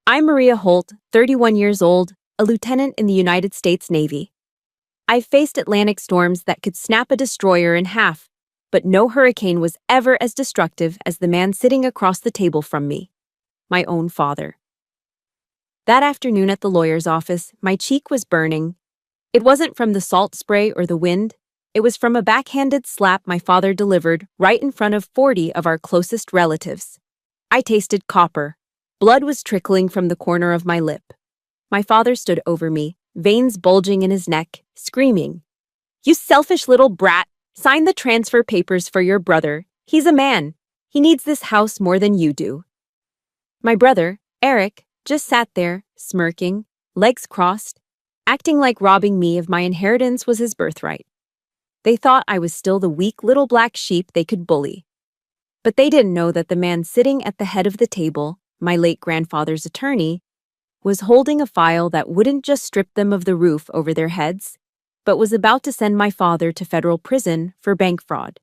I'm Maria Holt, 31 years old, a lieutenant in the United States Navy. I've faced Atlantic storms that could snap a destroyer in half, but no hurricane was ever as destructive as the man sitting across the table from me, my own father. That afternoon at the lawyer's office, my cheek was burning. It wasn't from the salt spray or the wind. It was from a backhanded slap my father delivered right in front of 40 of our closest relatives. I tasted copper. Blood was trickling from the corner of my lip. My father stood over me, veins bulging in his neck, screaming, "You selfish little brat! Sign the transfer papers for your brother. He's a man. He needs this house more than you do." My brother, Eric, just sat there, smirking, legs crossed, acting like robbing me of my inheritance was his birthright. They thought I was still the weak little black sheep they could bully. But they didn't know that the man sitting at the head of the table, my late grandfather's attorney, was holding a file that wouldn't just strip them of the roof over their heads, but was about to send my father to federal prison for bank fraud.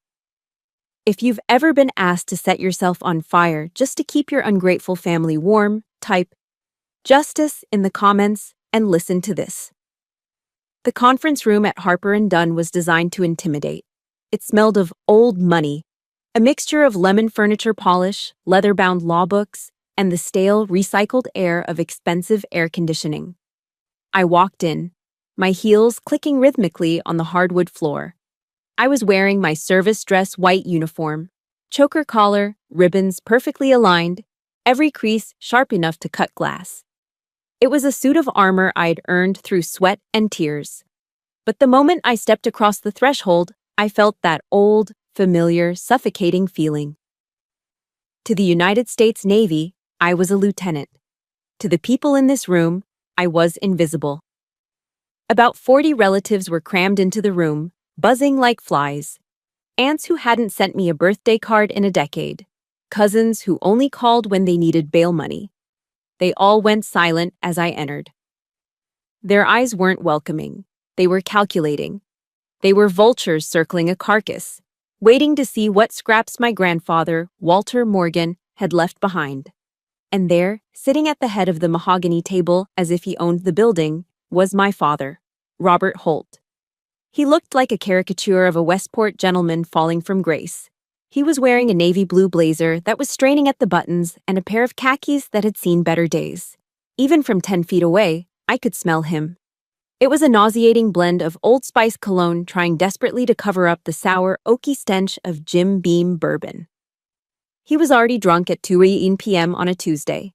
If you've ever been asked to set yourself on fire just to keep your ungrateful family warm, type "justice" in the comments and listen to this. The conference room at Harper & Dunn was designed to intimidate. It smelled of old money, a mixture of lemon furniture polish, leather-bound law books, and the stale, recycled air of expensive air conditioning. I walked in, my heels clicking rhythmically on the hardwood floor. I was wearing my service dress white uniform, choker collar, ribbons perfectly aligned, every crease sharp enough to cut glass. It was a suit of armor I'd earned through sweat and tears. But the moment I stepped across the threshold, I felt that old, familiar, suffocating feeling. To the United States Navy, I was a lieutenant. To the people in this room, I was invisible. About 40 relatives were crammed into the room, buzzing like flies. Aunts who hadn't sent me a birthday card in a decade. Cousins who only called when they needed bail money. They all went silent as I entered. Their eyes weren't welcoming. They were calculating. They were vultures circling a carcass, waiting to see what scraps my grandfather, Walter Morgan, had left behind. And there, sitting at the head of the mahogany table as if he owned the building, was my father, Robert Holt. He looked like a caricature of a Westport gentleman falling from grace. He was wearing a navy blue blazer that was straining at the buttons and a pair of khakis that had seen better days. Even from 10 feet away, I could smell him. It was a nauseating blend of Old Spice cologne trying desperately to cover up the sour, oaky stench of Jim Beam bourbon. He was already drunk at 2 p.m. on a Tuesday.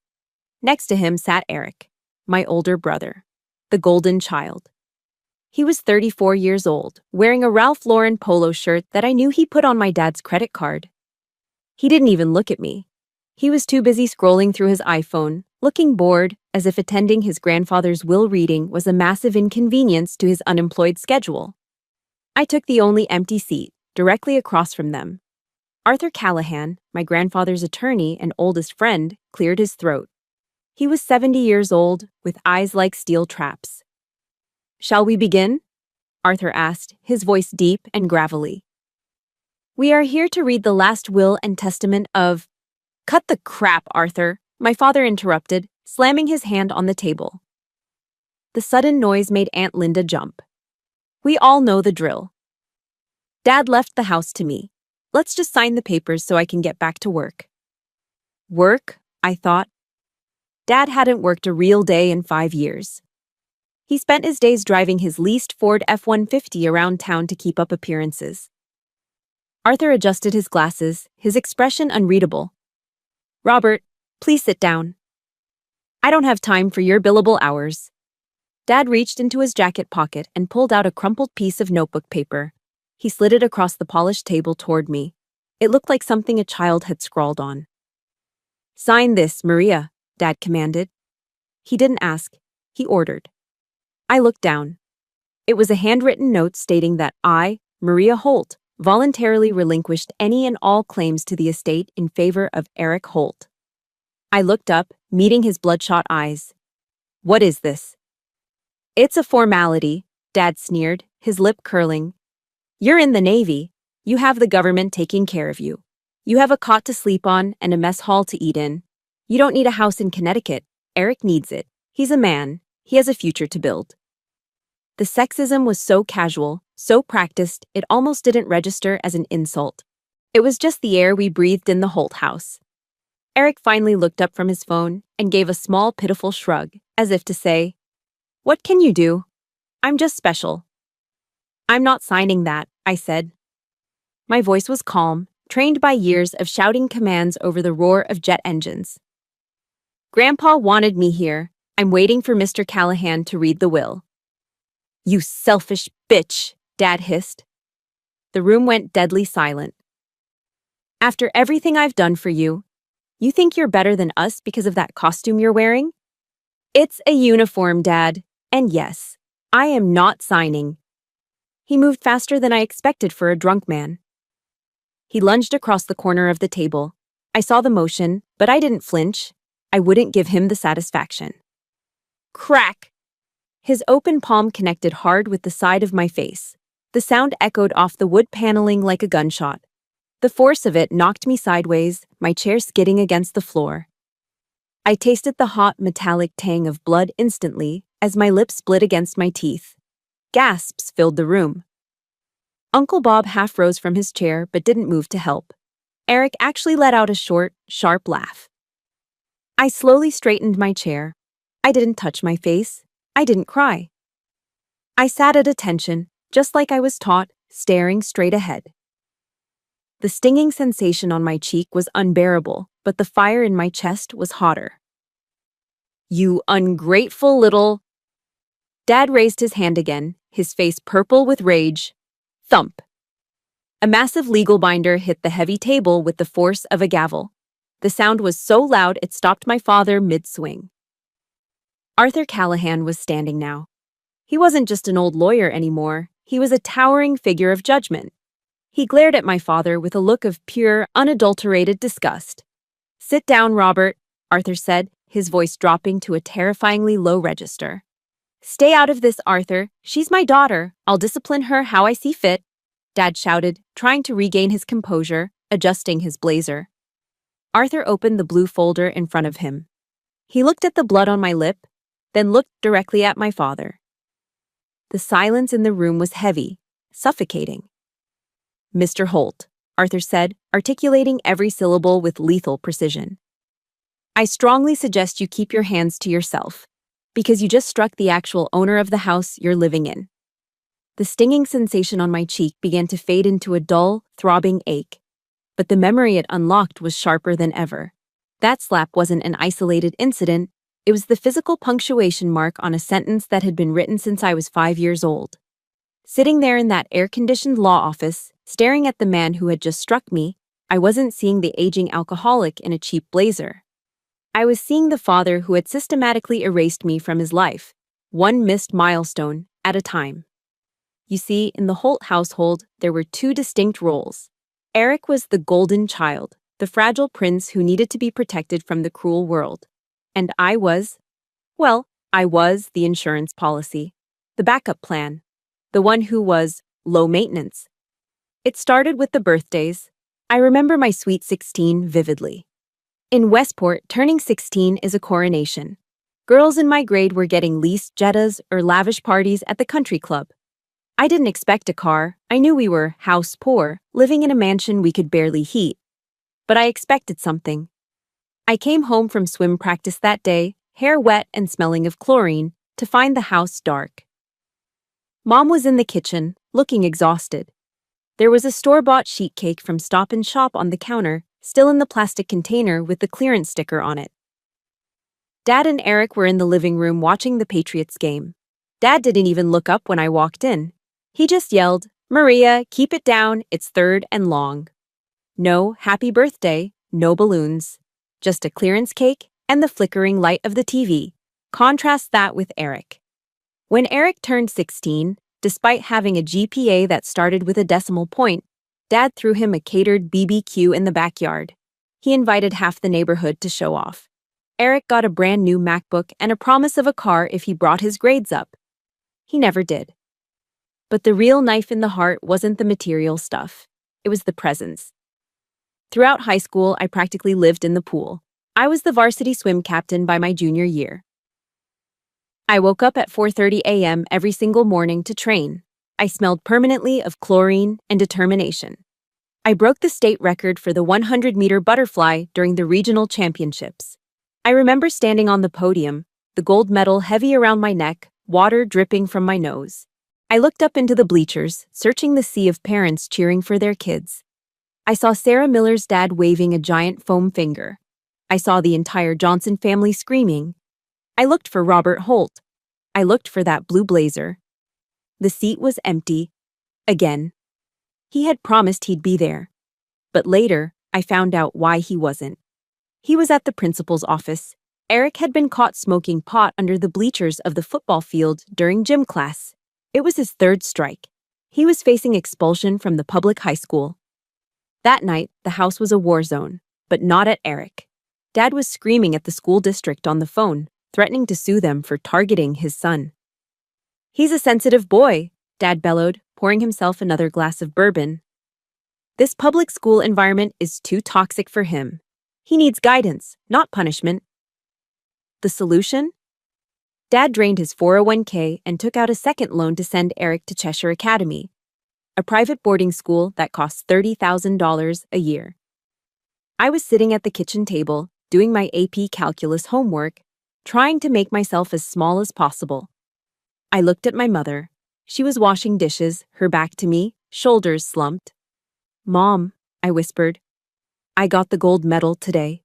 Next to him sat Eric, my older brother, the golden child. He was 34 years old, wearing a Ralph Lauren polo shirt that I knew he put on my dad's credit card. He didn't even look at me. He was too busy scrolling through his iPhone, looking bored, as if attending his grandfather's will reading was a massive inconvenience to his unemployed schedule. I took the only empty seat, directly across from them. Arthur Callahan, my grandfather's attorney and oldest friend, cleared his throat. He was 70 years old, with eyes like steel traps. "Shall we begin?" Arthur asked, his voice deep and gravelly. "We are here to read the last will and testament of—" "Cut the crap, Arthur," my father interrupted, slamming his hand on the table. The sudden noise made Aunt Linda jump. "We all know the drill. Dad left the house to me. Let's just sign the papers so I can get back to work." Work? I thought. Dad hadn't worked a real day in 5 years. He spent his days driving his leased Ford F-150 around town to keep up appearances. Arthur adjusted his glasses, his expression unreadable. "Robert, please sit down. I don't have time for your billable hours." Dad reached into his jacket pocket and pulled out a crumpled piece of notebook paper. He slid it across the polished table toward me. It looked like something a child had scrawled on. "Sign this, Maria," Dad commanded. He didn't ask. He ordered. I looked down. It was a handwritten note stating that I, Maria Holt, voluntarily relinquished any and all claims to the estate in favor of Eric Holt. I looked up, meeting his bloodshot eyes. "What is this?" "It's a formality," Dad sneered, his lip curling. "You're in the Navy. You have the government taking care of you. You have a cot to sleep on and a mess hall to eat in. You don't need a house in Connecticut. Eric needs it. He's a man. He has a future to build. The sexism was so casual, so practiced, it almost didn't register as an insult. It was just the air we breathed in the Holt house. Eric finally looked up from his phone and gave a small, pitiful shrug, as if to say, "What can you do? I'm just special." "I'm not signing that," I said. My voice was calm, trained by years of shouting commands over the roar of jet engines. "Grandpa wanted me here. I'm waiting for Mr. Callahan to read the will." "You selfish bitch," Dad hissed. The room went deadly silent. "After everything I've done for you, you think you're better than us because of that costume you're wearing?" "It's a uniform, Dad. And yes, I am not signing." He moved faster than I expected for a drunk man. He lunged across the corner of the table. I saw the motion, but I didn't flinch. I wouldn't give him the satisfaction. Crack! His open palm connected hard with the side of my face. The sound echoed off the wood paneling like a gunshot. The force of it knocked me sideways, my chair skidding against the floor. I tasted the hot, metallic tang of blood instantly as my lips split against my teeth. Gasps filled the room. Uncle Bob half rose from his chair but didn't move to help. Eric actually let out a short, sharp laugh. I slowly straightened my chair. I didn't touch my face. I didn't cry. I sat at attention, just like I was taught, staring straight ahead. The stinging sensation on my cheek was unbearable, but the fire in my chest was hotter. "You ungrateful little—" Dad raised his hand again, his face purple with rage. Thump! A massive legal binder hit the heavy table with the force of a gavel. The sound was so loud it stopped my father mid-swing. Arthur Callahan was standing now. He wasn't just an old lawyer anymore, he was a towering figure of judgment. He glared at my father with a look of pure, unadulterated disgust. "Sit down, Robert," Arthur said, his voice dropping to a terrifyingly low register. "Stay out of this, Arthur. She's my daughter. I'll discipline her how I see fit," Dad shouted, trying to regain his composure, adjusting his blazer. Arthur opened the blue folder in front of him. He looked at the blood on my lip, then looked directly at my father. The silence in the room was heavy, suffocating. "Mr. Holt," Arthur said, articulating every syllable with lethal precision. "I strongly suggest you keep your hands to yourself, because you just struck the actual owner of the house you're living in." The stinging sensation on my cheek began to fade into a dull, throbbing ache, but the memory it unlocked was sharper than ever. That slap wasn't an isolated incident, it was the physical punctuation mark on a sentence that had been written since I was 5 years old. Sitting there in that air-conditioned law office, staring at the man who had just struck me, I wasn't seeing the aging alcoholic in a cheap blazer. I was seeing the father who had systematically erased me from his life, one missed milestone at a time. You see, in the Holt household, there were two distinct roles. Eric was the golden child, the fragile prince who needed to be protected from the cruel world. And I was the insurance policy, the backup plan, the one who was low maintenance. It started with the birthdays. I remember my sweet 16 vividly. In Westport, turning 16 is a coronation. Girls in my grade were getting leased Jettas or lavish parties at the country club. I didn't expect a car. I knew we were house poor, living in a mansion we could barely heat. But I expected something. I came home from swim practice that day, hair wet and smelling of chlorine, to find the house dark. Mom was in the kitchen, looking exhausted. There was a store-bought sheet cake from Stop and Shop on the counter, still in the plastic container with the clearance sticker on it. Dad and Eric were in the living room watching the Patriots game. Dad didn't even look up when I walked in. He just yelled, "Maria, keep it down, it's third and long." No happy birthday, no balloons. Just a clearance cake and the flickering light of the TV. Contrast that with Eric. When Eric turned 16, despite having a GPA that started with a decimal point, Dad threw him a catered BBQ in the backyard. He invited half the neighborhood to show off. Eric got a brand new MacBook and a promise of a car if he brought his grades up. He never did. But the real knife in the heart wasn't the material stuff. It was the presence. Throughout high school, I practically lived in the pool. I was the varsity swim captain by my junior year. I woke up at 4:30 a.m. every single morning to train. I smelled permanently of chlorine and determination. I broke the state record for the 100-meter butterfly during the regional championships. I remember standing on the podium, the gold medal heavy around my neck, water dripping from my nose. I looked up into the bleachers, searching the sea of parents cheering for their kids. I saw Sarah Miller's dad waving a giant foam finger. I saw the entire Johnson family screaming. I looked for Robert Holt. I looked for that blue blazer. The seat was empty. Again. He had promised he'd be there. But later, I found out why he wasn't. He was at the principal's office. Eric had been caught smoking pot under the bleachers of the football field during gym class. It was his third strike. He was facing expulsion from the public high school. That night, the house was a war zone, but not at Eric. Dad was screaming at the school district on the phone, threatening to sue them for targeting his son. "He's a sensitive boy," Dad bellowed, pouring himself another glass of bourbon. "This public school environment is too toxic for him. He needs guidance, not punishment." The solution? Dad drained his 401k and took out a second loan to send Eric to Cheshire Academy, a private boarding school that costs $30,000 a year. I was sitting at the kitchen table, doing my AP calculus homework, trying to make myself as small as possible. I looked at my mother. She was washing dishes, her back to me, shoulders slumped. "Mom," I whispered, "I got the gold medal today."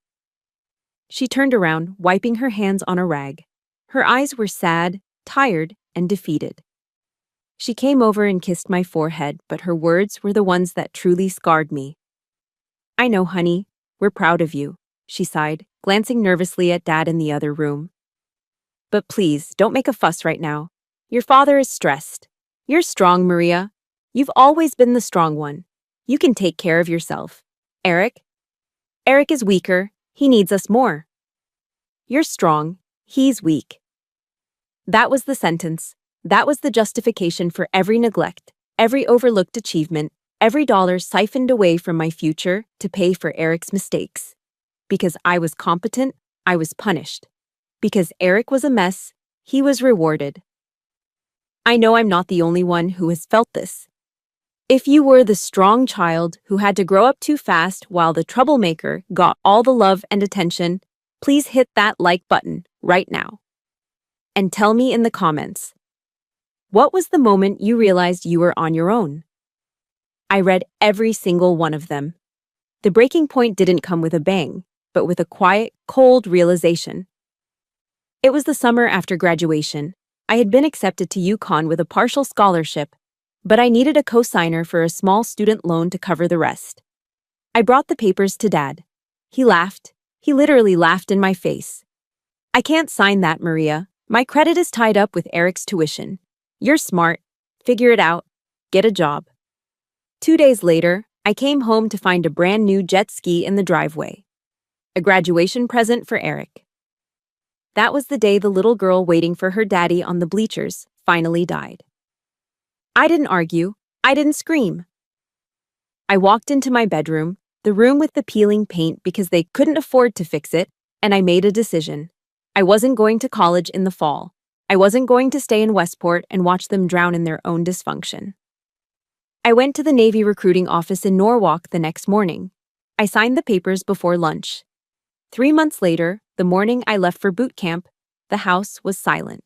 She turned around, wiping her hands on a rag. Her eyes were sad, tired, and defeated. She came over and kissed my forehead, but her words were the ones that truly scarred me. "I know, honey. We're proud of you," she sighed, glancing nervously at Dad in the other room. "But please, don't make a fuss right now. Your father is stressed. You're strong, Maria. You've always been the strong one. You can take care of yourself. Eric is weaker. He needs us more. You're strong. He's weak." That was the sentence. That was the justification for every neglect, every overlooked achievement, every dollar siphoned away from my future to pay for Eric's mistakes. Because I was competent, I was punished. Because Eric was a mess, he was rewarded. I know I'm not the only one who has felt this. If you were the strong child who had to grow up too fast while the troublemaker got all the love and attention, please hit that like button right now. And tell me in the comments, what was the moment you realized you were on your own? I read every single one of them. The breaking point didn't come with a bang, but with a quiet, cold realization. It was the summer after graduation. I had been accepted to UConn with a partial scholarship, but I needed a co-signer for a small student loan to cover the rest. I brought the papers to Dad. He laughed. He literally laughed in my face. "I can't sign that, Maria. My credit is tied up with Eric's tuition. You're smart. Figure it out. Get a job." 2 days later, I came home to find a brand new jet ski in the driveway. A graduation present for Eric. That was the day the little girl waiting for her daddy on the bleachers finally died. I didn't argue. I didn't scream. I walked into my bedroom, the room with the peeling paint because they couldn't afford to fix it, and I made a decision. I wasn't going to college in the fall. I wasn't going to stay in Westport and watch them drown in their own dysfunction. I went to the Navy recruiting office in Norwalk the next morning. I signed the papers before lunch. 3 months later, the morning I left for boot camp, the house was silent.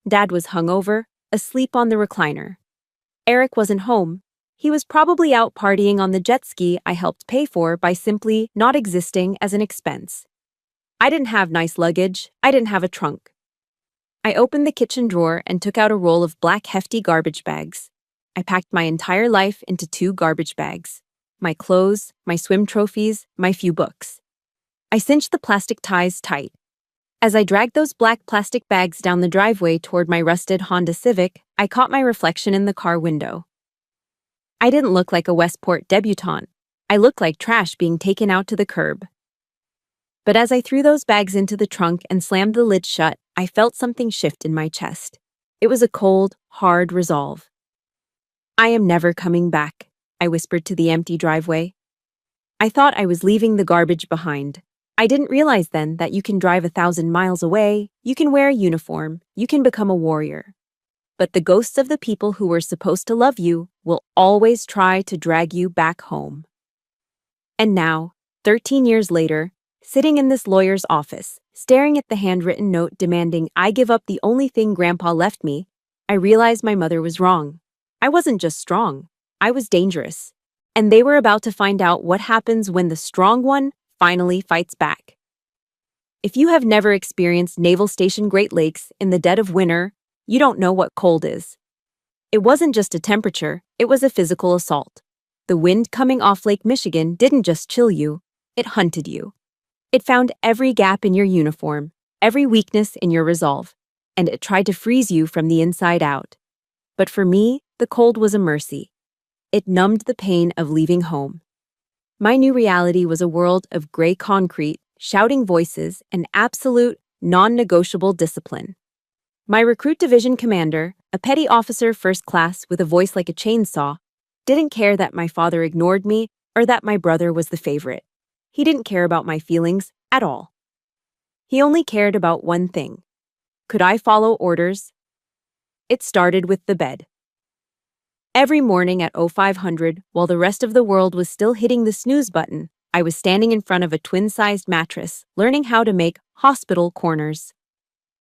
Dad was hungover, asleep on the recliner. Eric wasn't home. He was probably out partying on the jet ski I helped pay for by simply not existing as an expense. I didn't have nice luggage. I didn't have a trunk. I opened the kitchen drawer and took out a roll of black hefty garbage bags. I packed my entire life into 2 garbage bags. My clothes, my swim trophies, my few books. I cinched the plastic ties tight. As I dragged those black plastic bags down the driveway toward my rusted Honda Civic, I caught my reflection in the car window. I didn't look like a Westport debutante. I looked like trash being taken out to the curb. But as I threw those bags into the trunk and slammed the lid shut, I felt something shift in my chest. It was a cold, hard resolve. "I am never coming back," I whispered to the empty driveway. I thought I was leaving the garbage behind. I didn't realize then that you can drive 1,000 miles away, you can wear a uniform, you can become a warrior. But the ghosts of the people who were supposed to love you will always try to drag you back home. And now, 13 years later, sitting in this lawyer's office, staring at the handwritten note demanding I give up the only thing Grandpa left me, I realized my mother was wrong. I wasn't just strong, I was dangerous. And they were about to find out what happens when the strong one finally fights back. If you have never experienced Naval Station Great Lakes in the dead of winter, you don't know what cold is. It wasn't just a temperature, it was a physical assault. The wind coming off Lake Michigan didn't just chill you, it hunted you. It found every gap in your uniform, every weakness in your resolve, and it tried to freeze you from the inside out. But for me, the cold was a mercy. It numbed the pain of leaving home. My new reality was a world of gray concrete, shouting voices, and absolute, non-negotiable discipline. My recruit division commander, a petty officer first class with a voice like a chainsaw, didn't care that my father ignored me or that my brother was the favorite. He didn't care about my feelings at all. He only cared about one thing. Could I follow orders? It started with the bed. Every morning at 0500, while the rest of the world was still hitting the snooze button, I was standing in front of a twin-sized mattress, learning how to make hospital corners.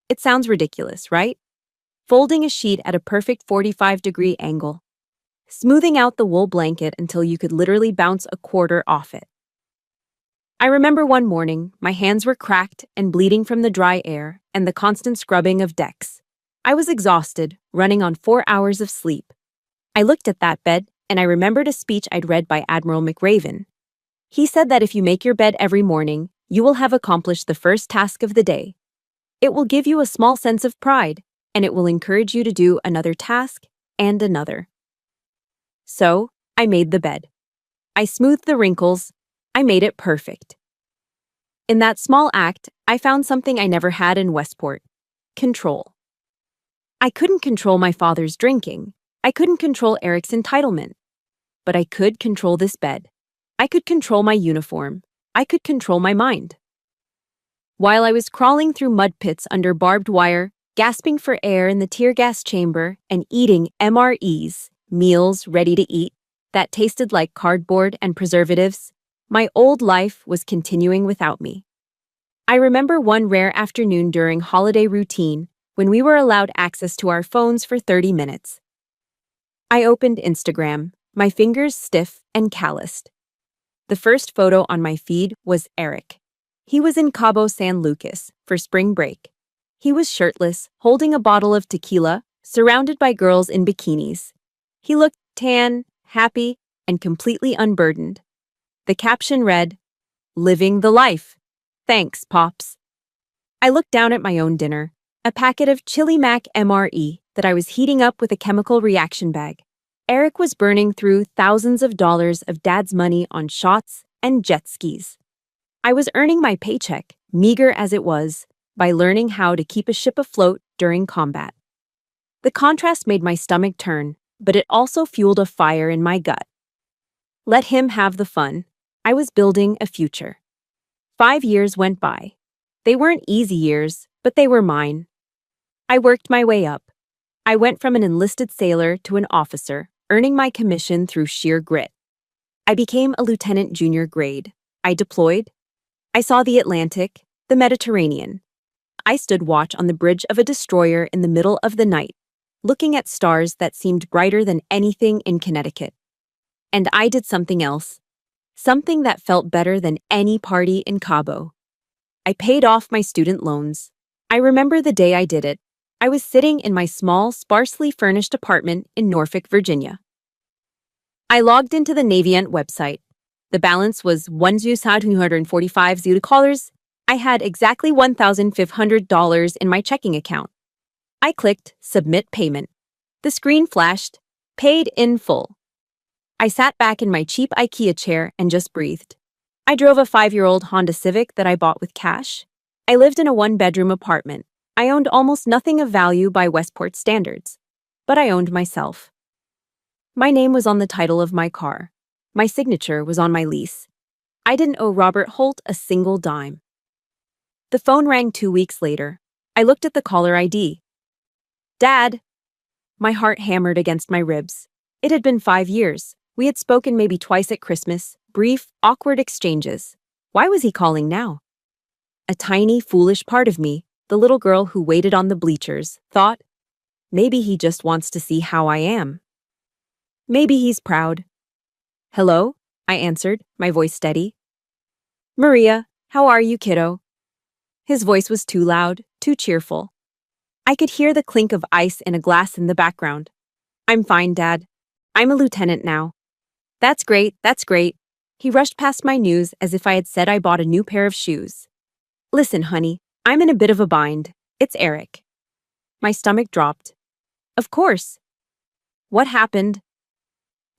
It sounds ridiculous, right? Folding a sheet at a perfect 45-degree angle. Smoothing out the wool blanket until you could literally bounce a quarter off it. I remember one morning, my hands were cracked and bleeding from the dry air and the constant scrubbing of decks. I was exhausted, running on 4 hours of sleep. I looked at that bed, and I remembered a speech I'd read by Admiral McRaven. He said that if you make your bed every morning, you will have accomplished the first task of the day. It will give you a small sense of pride, and it will encourage you to do another task and another. So, I made the bed. I smoothed the wrinkles. I made it perfect. In that small act, I found something I never had in Westport: control. I couldn't control my father's drinking. I couldn't control Eric's entitlement. But I could control this bed. I could control my uniform. I could control my mind. While I was crawling through mud pits under barbed wire, gasping for air in the tear gas chamber, and eating MREs, meals ready to eat, that tasted like cardboard and preservatives, my old life was continuing without me. I remember one rare afternoon during holiday routine when we were allowed access to our phones for 30 minutes. I opened Instagram, my fingers stiff and calloused. The first photo on my feed was Eric. He was in Cabo San Lucas for spring break. He was shirtless, holding a bottle of tequila, surrounded by girls in bikinis. He looked tan, happy, and completely unburdened. The caption read, "Living the life. Thanks, Pops." I looked down at my own dinner, a packet of Chili Mac MRE that I was heating up with a chemical reaction bag. Eric was burning through thousands of dollars of Dad's money on shots and jet skis. I was earning my paycheck, meager as it was, by learning how to keep a ship afloat during combat. The contrast made my stomach turn, but it also fueled a fire in my gut. Let him have the fun. I was building a future. 5 years went by. They weren't easy years, but they were mine. I worked my way up. I went from an enlisted sailor to an officer, earning my commission through sheer grit. I became a lieutenant junior grade. I deployed. I saw the Atlantic, the Mediterranean. I stood watch on the bridge of a destroyer in the middle of the night, looking at stars that seemed brighter than anything in Connecticut. And I did something else, something that felt better than any party in Cabo. I paid off my student loans. I remember the day I did it. I was sitting in my small, sparsely furnished apartment in Norfolk, Virginia. I logged into the Navient website. The balance was $1,245. I had exactly $1,500 in my checking account. I clicked Submit Payment. The screen flashed, Paid in full. I sat back in my cheap IKEA chair and just breathed. I drove a 5-year-old Honda Civic that I bought with cash. I lived in a 1-bedroom apartment. I owned almost nothing of value by Westport standards, but I owned myself. My name was on the title of my car. My signature was on my lease. I didn't owe Robert Holt a single dime. The phone rang 2 weeks later. I looked at the caller ID. Dad! My heart hammered against my ribs. It had been 5 years. We had spoken maybe twice at Christmas, brief, awkward exchanges. Why was he calling now? A tiny, foolish part of me, the little girl who waited on the bleachers, thought, maybe he just wants to see how I am. Maybe he's proud. Hello? I answered, my voice steady. Maria, how are you, kiddo? His voice was too loud, too cheerful. I could hear the clink of ice in a glass in the background. I'm fine, Dad. I'm a lieutenant now. That's great, that's great. He rushed past my news as if I had said I bought a new pair of shoes. Listen, honey, I'm in a bit of a bind. It's Eric. My stomach dropped. Of course. What happened?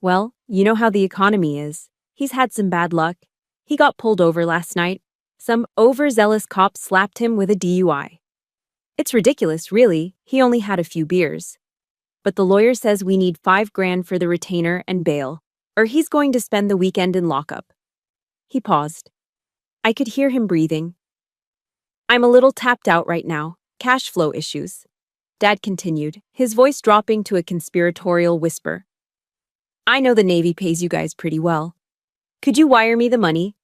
Well, you know how the economy is. He's had some bad luck. He got pulled over last night. Some overzealous cop slapped him with a DUI. It's ridiculous, really. He only had a few beers. But the lawyer says we need $5,000 for the retainer and bail, or he's going to spend the weekend in lockup. He paused. I could hear him breathing. I'm a little tapped out right now. Cash flow issues. Dad continued, his voice dropping to a conspiratorial whisper. I know the Navy pays you guys pretty well. Could you wire me the money?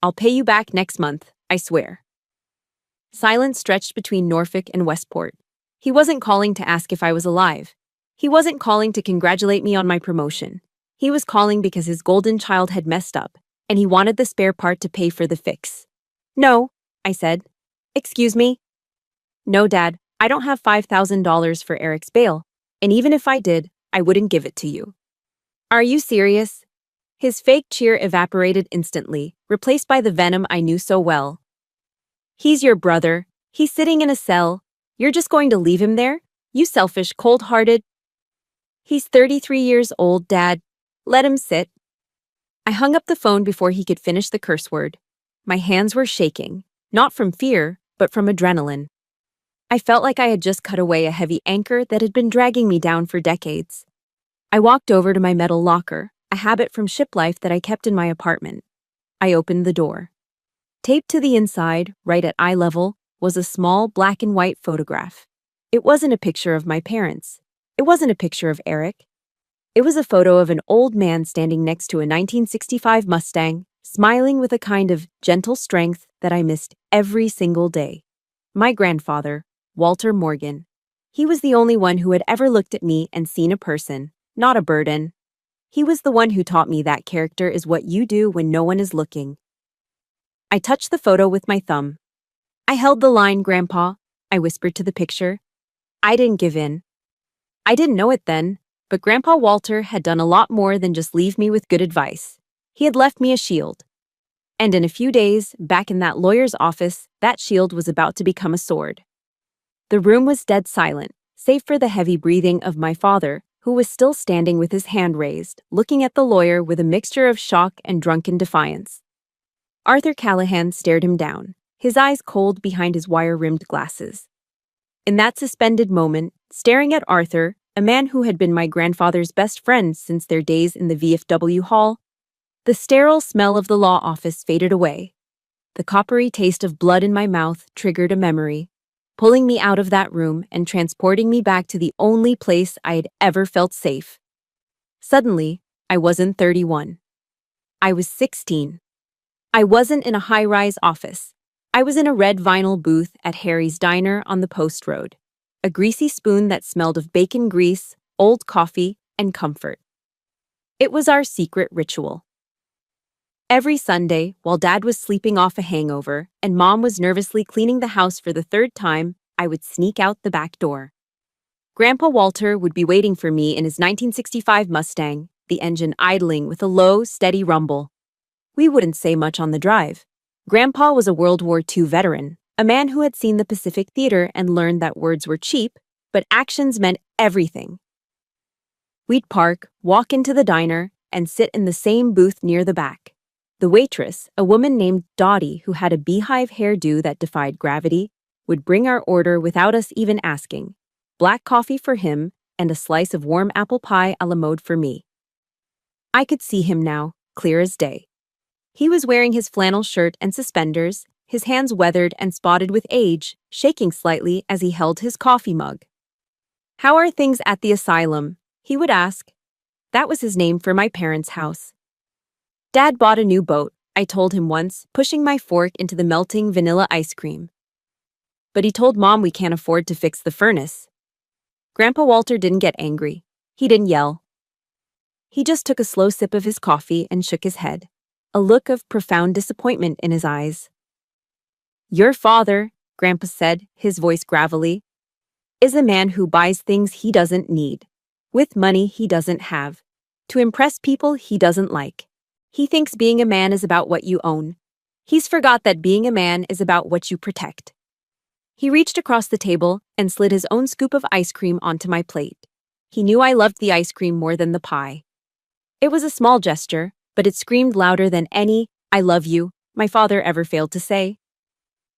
I'll pay you back next month, I swear. Silence stretched between Norfolk and Westport. He wasn't calling to ask if I was alive. He wasn't calling to congratulate me on my promotion. He was calling because his golden child had messed up, and he wanted the spare part to pay for the fix. No, I said. Excuse me? No, Dad, I don't have $5,000 for Eric's bail, and even if I did, I wouldn't give it to you. Are you serious? His fake cheer evaporated instantly, replaced by the venom I knew so well. He's your brother. He's sitting in a cell. You're just going to leave him there? You selfish, cold-hearted. He's 33 years old, Dad. Let him sit. I hung up the phone before he could finish the curse word. My hands were shaking, not from fear, but from adrenaline. I felt like I had just cut away a heavy anchor that had been dragging me down for decades. I walked over to my metal locker, a habit from ship life that I kept in my apartment. I opened the door. Taped to the inside, right at eye level, was a small black and white photograph. It wasn't a picture of my parents. It wasn't a picture of Eric. It was a photo of an old man standing next to a 1965 Mustang, smiling with a kind of gentle strength that I missed every single day. My grandfather, Walter Morgan. He was the only one who had ever looked at me and seen a person, not a burden. He was the one who taught me that character is what you do when no one is looking. I touched the photo with my thumb. I held the line, Grandpa, I whispered to the picture. I didn't give in. I didn't know it then, but Grandpa Walter had done a lot more than just leave me with good advice. He had left me a shield. And in a few days, back in that lawyer's office, that shield was about to become a sword. The room was dead silent, save for the heavy breathing of my father, who was still standing with his hand raised, looking at the lawyer with a mixture of shock and drunken defiance. Arthur Callahan stared him down, his eyes cold behind his wire-rimmed glasses. In that suspended moment, staring at Arthur, a man who had been my grandfather's best friend since their days in the VFW hall, the sterile smell of the law office faded away. The coppery taste of blood in my mouth triggered a memory, pulling me out of that room and transporting me back to the only place I had ever felt safe. Suddenly, I wasn't 31. I was 16. I wasn't in a high-rise office. I was in a red vinyl booth at Harry's Diner on the Post Road, a greasy spoon that smelled of bacon grease, old coffee, and comfort. It was our secret ritual. Every Sunday, while Dad was sleeping off a hangover and Mom was nervously cleaning the house for the third time, I would sneak out the back door. Grandpa Walter would be waiting for me in his 1965 Mustang, the engine idling with a low, steady rumble. We wouldn't say much on the drive. Grandpa was a World War II veteran, a man who had seen the Pacific Theater and learned that words were cheap, but actions meant everything. We'd park, walk into the diner, and sit in the same booth near the back. The waitress, a woman named Dottie who had a beehive hairdo that defied gravity, would bring our order without us even asking. Black coffee for him and a slice of warm apple pie a la mode for me. I could see him now, clear as day. He was wearing his flannel shirt and suspenders, his hands weathered and spotted with age, shaking slightly as he held his coffee mug. "How are things at the asylum?" he would ask. That was his name for my parents' house. "Dad bought a new boat," I told him once, pushing my fork into the melting vanilla ice cream. "But he told Mom we can't afford to fix the furnace." Grandpa Walter didn't get angry. He didn't yell. He just took a slow sip of his coffee and shook his head, a look of profound disappointment in his eyes. "Your father," Grandpa said, his voice gravelly, "is a man who buys things he doesn't need, with money he doesn't have, to impress people he doesn't like. He thinks being a man is about what you own. He's forgot that being a man is about what you protect." He reached across the table and slid his own scoop of ice cream onto my plate. He knew I loved the ice cream more than the pie. It was a small gesture, but it screamed louder than any "I love you" my father ever failed to say.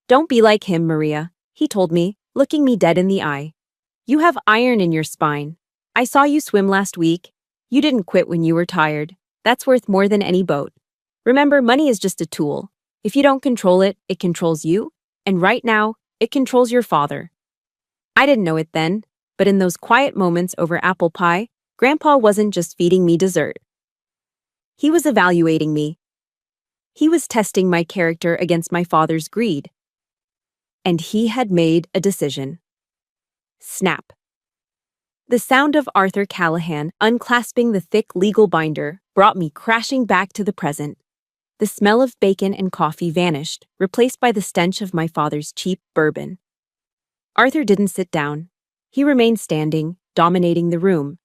"Don't be like him, Maria," he told me, looking me dead in the eye. "You have iron in your spine. I saw you swim last week. You didn't quit when you were tired. That's worth more than any boat. Remember, money is just a tool. If you don't control it, it controls you, and right now, it controls your father." I didn't know it then, but in those quiet moments over apple pie, Grandpa wasn't just feeding me dessert. He was evaluating me. He was testing my character against my father's greed. And he had made a decision. Snap. The sound of Arthur Callahan unclasping the thick legal binder brought me crashing back to the present. The smell of bacon and coffee vanished, replaced by the stench of my father's cheap bourbon. Arthur didn't sit down. He remained standing, dominating the room.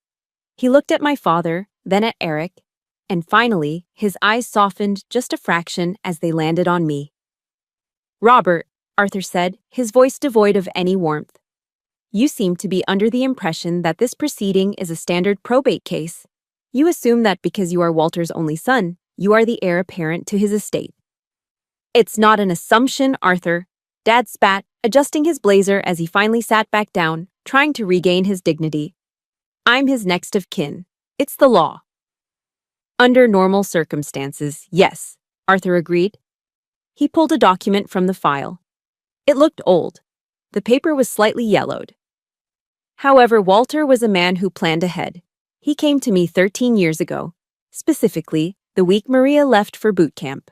He looked at my father, then at Eric, and finally, his eyes softened just a fraction as they landed on me. "Robert," Arthur said, his voice devoid of any warmth, "you seem to be under the impression that this proceeding is a standard probate case. You assume that because you are Walter's only son, you are the heir apparent to his estate." "It's not an assumption, Arthur," Dad spat, adjusting his blazer as he finally sat back down, trying to regain his dignity. "I'm his next of kin. It's the law." "Under normal circumstances, yes," Arthur agreed. He pulled a document from the file. It looked old. The paper was slightly yellowed. However, Walter was a man who planned ahead. He came to me 13 years ago, specifically the week Maria left for boot camp.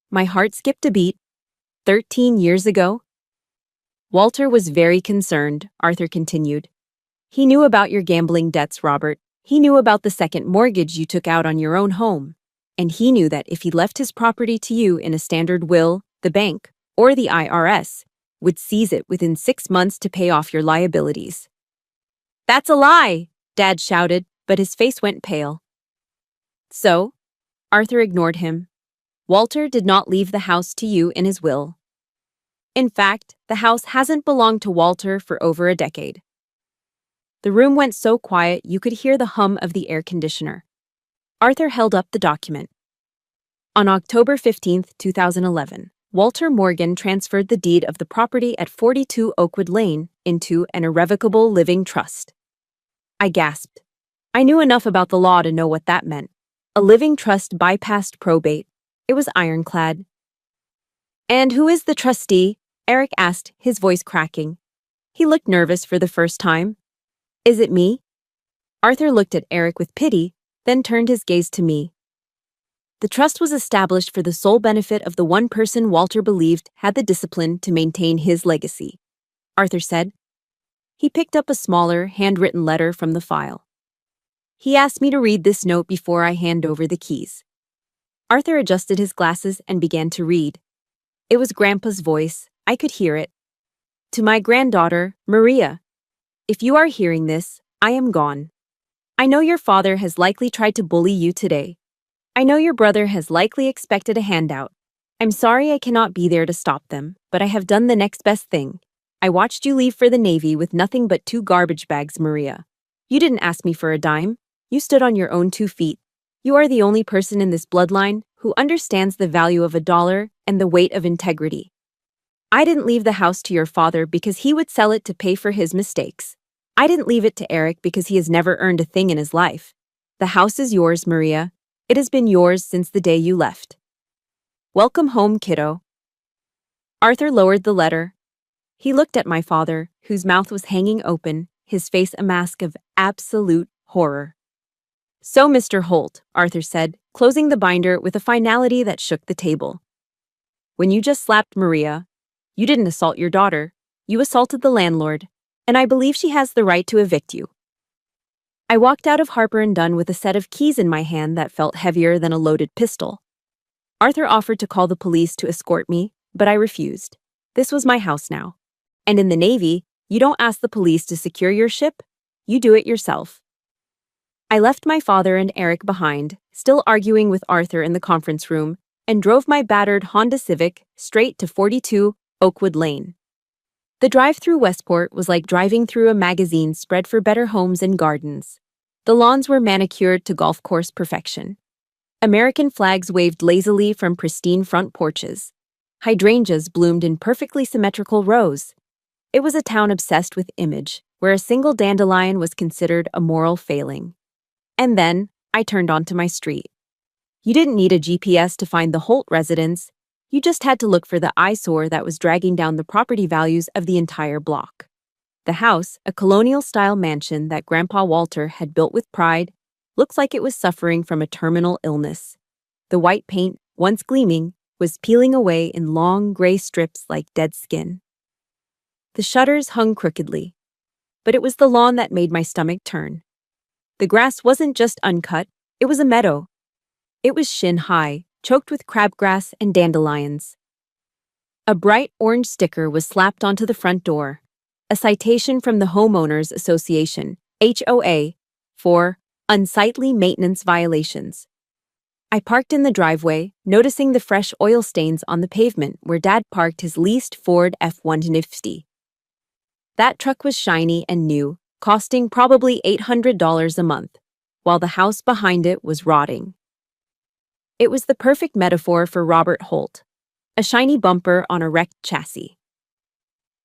My heart skipped a beat. 13 years ago? "Walter was very concerned," Arthur continued. "He knew about your gambling debts, Robert. He knew about the second mortgage you took out on your own home. And he knew that if he left his property to you in a standard will, the bank, or the IRS, would seize it within 6 months to pay off your liabilities." "That's a lie!" Dad shouted, but his face went pale. "So?" Arthur ignored him. "Walter did not leave the house to you in his will. In fact, the house hasn't belonged to Walter for over a decade." The room went so quiet you could hear the hum of the air conditioner. Arthur held up the document. On October 15, 2011, Walter Morgan transferred the deed of the property at 42 Oakwood Lane into an irrevocable living trust. I gasped. I knew enough about the law to know what that meant. A living trust bypassed probate. It was ironclad. "And who is the trustee?" Eric asked, his voice cracking. He looked nervous for the first time. "Is it me?" Arthur looked at Eric with pity, then turned his gaze to me. "The trust was established for the sole benefit of the one person Walter believed had the discipline to maintain his legacy," Arthur said. He picked up a smaller, handwritten letter from the file. "He asked me to read this note before I hand over the keys." Arthur adjusted his glasses and began to read. It was Grandpa's voice. I could hear it. "To my granddaughter, Maria. If you are hearing this, I am gone. I know your father has likely tried to bully you today. I know your brother has likely expected a handout. I'm sorry I cannot be there to stop them, but I have done the next best thing. I watched you leave for the Navy with nothing but 2 garbage bags, Maria. You didn't ask me for a dime. You stood on your own 2 feet. You are the only person in this bloodline who understands the value of a dollar and the weight of integrity. I didn't leave the house to your father because he would sell it to pay for his mistakes. I didn't leave it to Eric because he has never earned a thing in his life. The house is yours, Maria. It has been yours since the day you left. Welcome home, kiddo." Arthur lowered the letter. He looked at my father, whose mouth was hanging open, his face a mask of absolute horror. "So, Mr. Holt," Arthur said, closing the binder with a finality that shook the table. "When you just slapped Maria, you didn't assault your daughter. You assaulted the landlord, and I believe she has the right to evict you." I walked out of Harper & Dunn with a set of keys in my hand that felt heavier than a loaded pistol. Arthur offered to call the police to escort me, but I refused. This was my house now. And in the Navy, you don't ask the police to secure your ship, you do it yourself. I left my father and Eric behind, still arguing with Arthur in the conference room, and drove my battered Honda Civic straight to 42 Oakwood Lane. The drive through Westport was like driving through a magazine spread for better homes and gardens. The lawns were manicured to golf course perfection. American flags waved lazily from pristine front porches. Hydrangeas bloomed in perfectly symmetrical rows. It was a town obsessed with image, where a single dandelion was considered a moral failing. And then, I turned onto my street. You didn't need a GPS to find the Holt residence. You just had to look for the eyesore that was dragging down the property values of the entire block. The house, a colonial-style mansion that Grandpa Walter had built with pride, looked like it was suffering from a terminal illness. The white paint, once gleaming, was peeling away in long gray strips like dead skin. The shutters hung crookedly, but it was the lawn that made my stomach turn. The grass wasn't just uncut, it was a meadow. It was shin-high, choked with crabgrass and dandelions. A bright orange sticker was slapped onto the front door, a citation from the Homeowners Association, HOA, for unsightly maintenance violations. I parked in the driveway, noticing the fresh oil stains on the pavement where Dad parked his leased Ford F-150. That truck was shiny and new, costing probably $800 a month, while the house behind it was rotting. It was the perfect metaphor for Robert Holt, a shiny bumper on a wrecked chassis.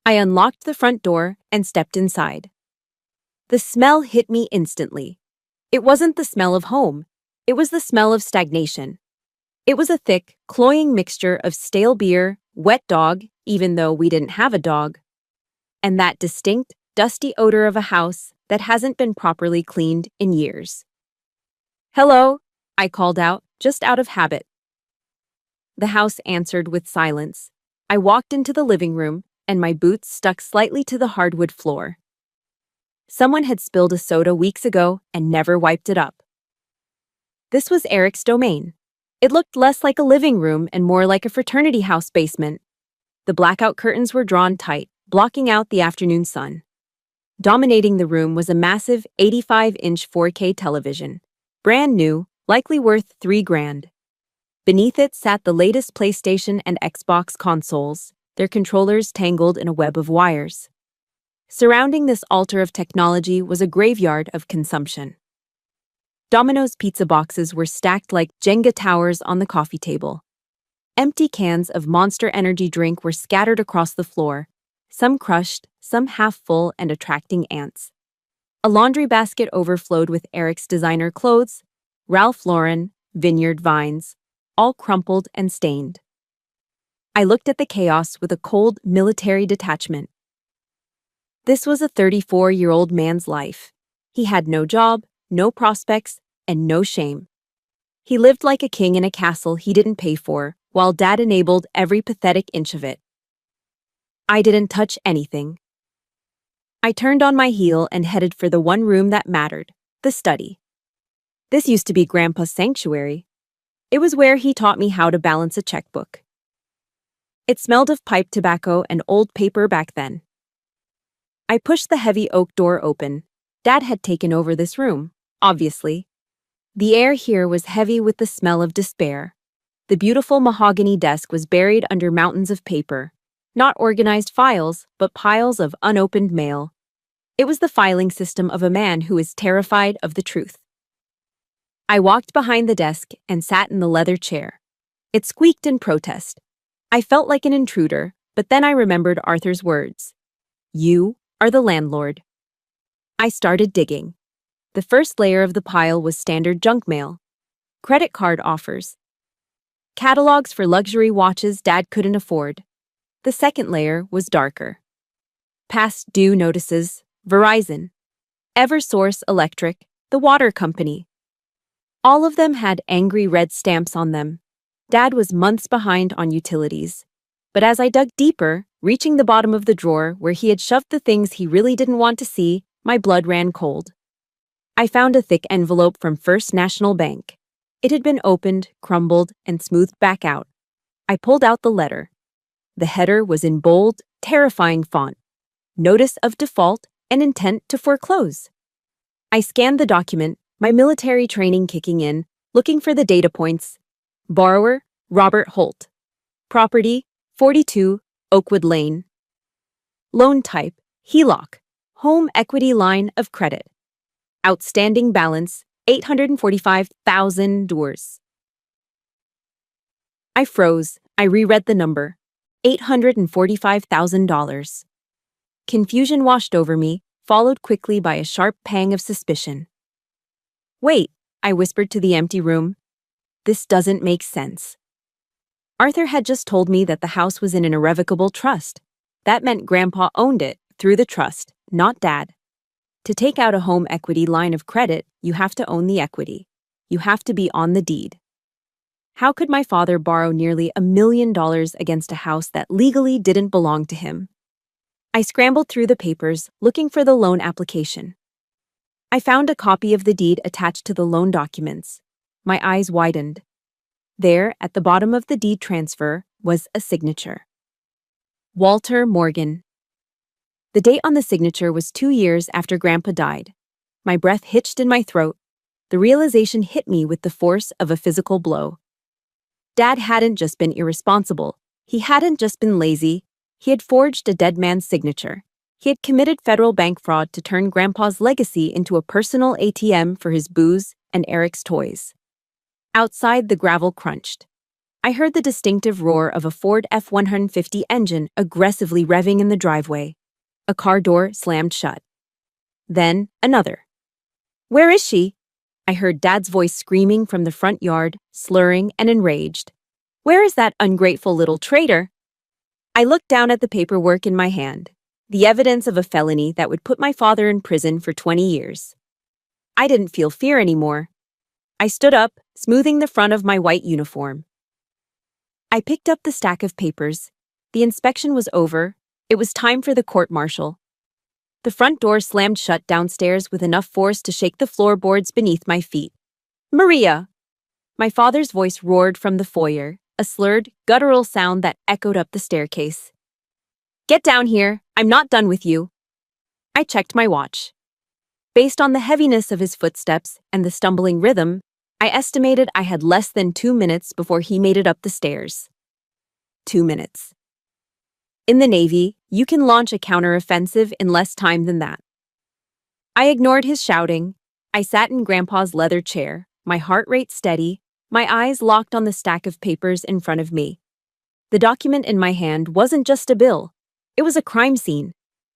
I unlocked the front door and stepped inside. The smell hit me instantly. It wasn't the smell of home. It was the smell of stagnation. It was a thick, cloying mixture of stale beer, wet dog, even though we didn't have a dog, and that distinct, dusty odor of a house that hasn't been properly cleaned in years. "Hello," I called out, just out of habit. The house answered with silence. I walked into the living room, and my boots stuck slightly to the hardwood floor. Someone had spilled a soda weeks ago and never wiped it up. This was Eric's domain. It looked less like a living room and more like a fraternity house basement. The blackout curtains were drawn tight, blocking out the afternoon sun. Dominating the room was a massive 85-inch 4K television, brand new, likely worth $3,000. Beneath it sat the latest PlayStation and Xbox consoles, their controllers tangled in a web of wires. Surrounding this altar of technology was a graveyard of consumption. Domino's pizza boxes were stacked like Jenga towers on the coffee table. Empty cans of Monster Energy drink were scattered across the floor, some crushed, some half full and attracting ants. A laundry basket overflowed with Eric's designer clothes, Ralph Lauren, Vineyard Vines, all crumpled and stained. I looked at the chaos with a cold military detachment. This was a 34-year-old man's life. He had no job, no prospects, and no shame. He lived like a king in a castle he didn't pay for, while Dad enabled every pathetic inch of it. I didn't touch anything. I turned on my heel and headed for the one room that mattered, the study. This used to be Grandpa's sanctuary. It was where he taught me how to balance a checkbook. It smelled of pipe tobacco and old paper back then. I pushed the heavy oak door open. Dad had taken over this room, obviously. The air here was heavy with the smell of despair. The beautiful mahogany desk was buried under mountains of paper. Not organized files, but piles of unopened mail. It was the filing system of a man who is terrified of the truth. I walked behind the desk and sat in the leather chair. It squeaked in protest. I felt like an intruder, but then I remembered Arthur's words. "You are the landlord." I started digging. The first layer of the pile was standard junk mail. Credit card offers. Catalogs for luxury watches Dad couldn't afford. The second layer was darker. Past due notices, Verizon, Eversource Electric, the water company. All of them had angry red stamps on them. Dad was months behind on utilities. But as I dug deeper, reaching the bottom of the drawer where he had shoved the things he really didn't want to see, my blood ran cold. I found a thick envelope from First National Bank. It had been opened, crumbled, and smoothed back out. I pulled out the letter. The header was in bold, terrifying font. Notice of default and intent to foreclose. I scanned the document, my military training kicking in, looking for the data points. Borrower, Robert Holt. Property, 42 Oakwood Lane. Loan type, HELOC, Home Equity Line of Credit. Outstanding balance, $845,000. I froze. I reread the number. $845,000. Confusion washed over me, followed quickly by a sharp pang of suspicion. Wait, I whispered to the empty room. This doesn't make sense. Arthur had just told me that the house was in an irrevocable trust. That meant Grandpa owned it through the trust, not Dad. To take out a home equity line of credit, you have to own the equity. You have to be on the deed. How could my father borrow nearly $1 million against a house that legally didn't belong to him? I scrambled through the papers, looking for the loan application. I found a copy of the deed attached to the loan documents. My eyes widened. There, at the bottom of the deed transfer, was a signature. Walter Morgan. The date on the signature was 2 years after Grandpa died. My breath hitched in my throat. The realization hit me with the force of a physical blow. Dad hadn't just been irresponsible. He hadn't just been lazy. He had forged a dead man's signature. He had committed federal bank fraud to turn Grandpa's legacy into a personal ATM for his booze and Eric's toys. Outside, the gravel crunched. I heard the distinctive roar of a Ford F-150 engine aggressively revving in the driveway. A car door slammed shut. Then, another. "Where is she?" I heard Dad's voice screaming from the front yard, slurring and enraged. "Where is that ungrateful little traitor?" I looked down at the paperwork in my hand, the evidence of a felony that would put my father in prison for 20 years. I didn't feel fear anymore. I stood up, smoothing the front of my white uniform. I picked up the stack of papers. The inspection was over. It was time for the court-martial. The front door slammed shut downstairs with enough force to shake the floorboards beneath my feet. "Maria!" My father's voice roared from the foyer, a slurred, guttural sound that echoed up the staircase. "Get down here. I'm not done with you." I checked my watch. Based on the heaviness of his footsteps and the stumbling rhythm, I estimated I had less than 2 minutes before he made it up the stairs. 2 minutes. In the Navy, you can launch a counteroffensive in less time than that. I ignored his shouting. I sat in Grandpa's leather chair, my heart rate steady, my eyes locked on the stack of papers in front of me. The document in my hand wasn't just a bill. It was a crime scene.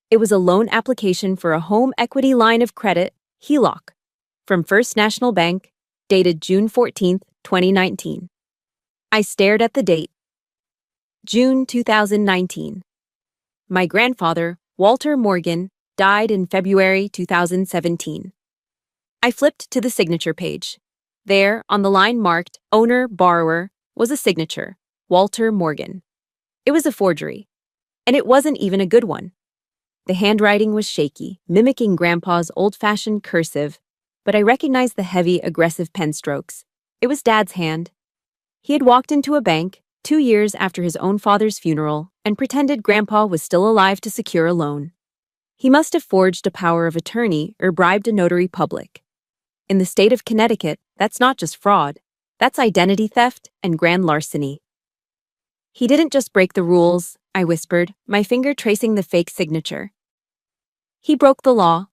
It was a loan application for a home equity line of credit, HELOC, from First National Bank, dated June 14, 2019. I stared at the date. June 2019. My grandfather, Walter Morgan, died in February 2017. I flipped to the signature page. There, on the line marked Owner Borrower, was a signature, Walter Morgan. It was a forgery. And it wasn't even a good one. The handwriting was shaky, mimicking Grandpa's old-fashioned cursive, but I recognized the heavy, aggressive pen strokes. It was Dad's hand. He had walked into a bank 2 years after his own father's funeral and pretended Grandpa was still alive to secure a loan. He must have forged a power of attorney or bribed a notary public. In the state of Connecticut, that's not just fraud. That's identity theft and grand larceny. "He didn't just break the rules," I whispered, my finger tracing the fake signature. "He broke the law."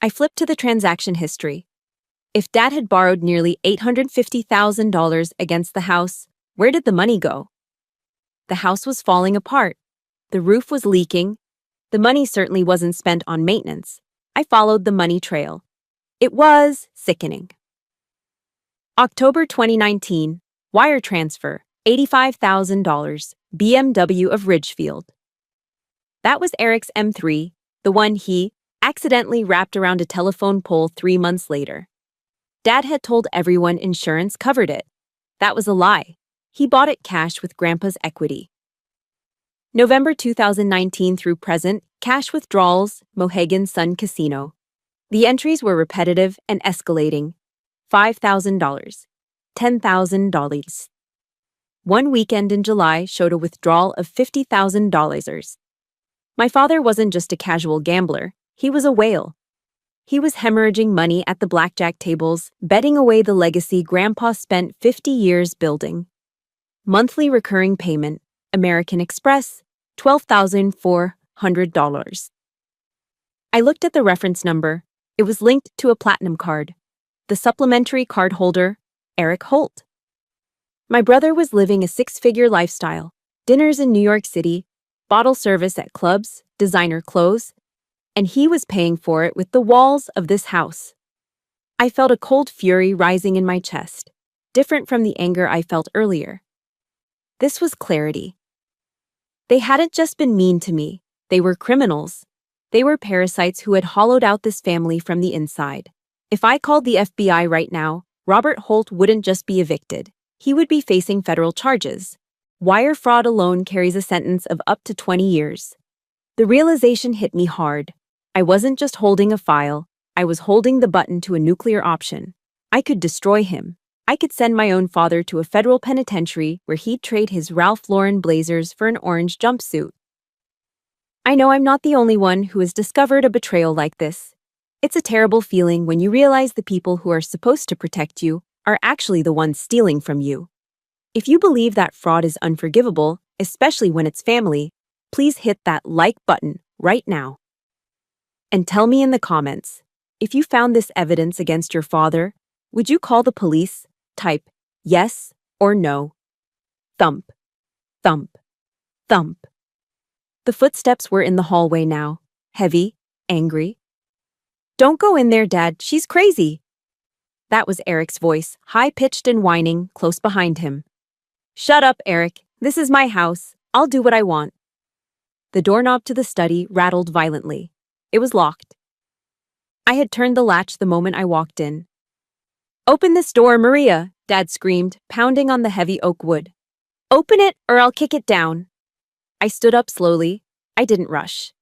I flipped to the transaction history. If Dad had borrowed nearly $850,000 against the house, where did the money go? The house was falling apart. The roof was leaking. The money certainly wasn't spent on maintenance. I followed the money trail. It was sickening. October 2019, wire transfer, $85,000, BMW of Ridgefield. That was Eric's M3, the one he accidentally wrapped around a telephone pole 3 months later. Dad had told everyone insurance covered it. That was a lie. He bought it cash with Grandpa's equity. November 2019 through present, cash withdrawals, Mohegan Sun Casino. The entries were repetitive and escalating. $5,000. $10,000. One weekend in July showed a withdrawal of $50,000. My father wasn't just a casual gambler, he was a whale. He was hemorrhaging money at the blackjack tables, betting away the legacy Grandpa spent 50 years building. Monthly recurring payment, American Express, $12,400. I looked at the reference number. It was linked to a platinum card. The supplementary card holder, Eric Holt. My brother was living a six-figure lifestyle, dinners in New York City, bottle service at clubs, designer clothes, and he was paying for it with the walls of this house. I felt a cold fury rising in my chest, different from the anger I felt earlier. This was clarity. They hadn't just been mean to me, they were criminals. They were parasites who had hollowed out this family from the inside. If I called the FBI right now, Robert Holt wouldn't just be evicted. He would be facing federal charges. Wire fraud alone carries a sentence of up to 20 years. The realization hit me hard. I wasn't just holding a file, I was holding the button to a nuclear option. I could destroy him. I could send my own father to a federal penitentiary where he'd trade his Ralph Lauren blazers for an orange jumpsuit. I know I'm not the only one who has discovered a betrayal like this. It's a terrible feeling when you realize the people who are supposed to protect you are actually the ones stealing from you. If you believe that fraud is unforgivable, especially when it's family, please hit that like button right now. And tell me in the comments, if you found this evidence against your father, would you call the police? Type yes or no. Thump, thump, thump. The footsteps were in the hallway now, heavy, angry. Don't go in there, Dad, she's crazy. That was Eric's voice, high-pitched and whining, close behind him. Shut up, Eric. This is my house. I'll do what I want. The doorknob to the study rattled violently. It was locked. I had turned the latch the moment I walked in. Open this door, Maria, Dad screamed, pounding on the heavy oak wood. Open it or I'll kick it down. I stood up slowly. I didn't rush.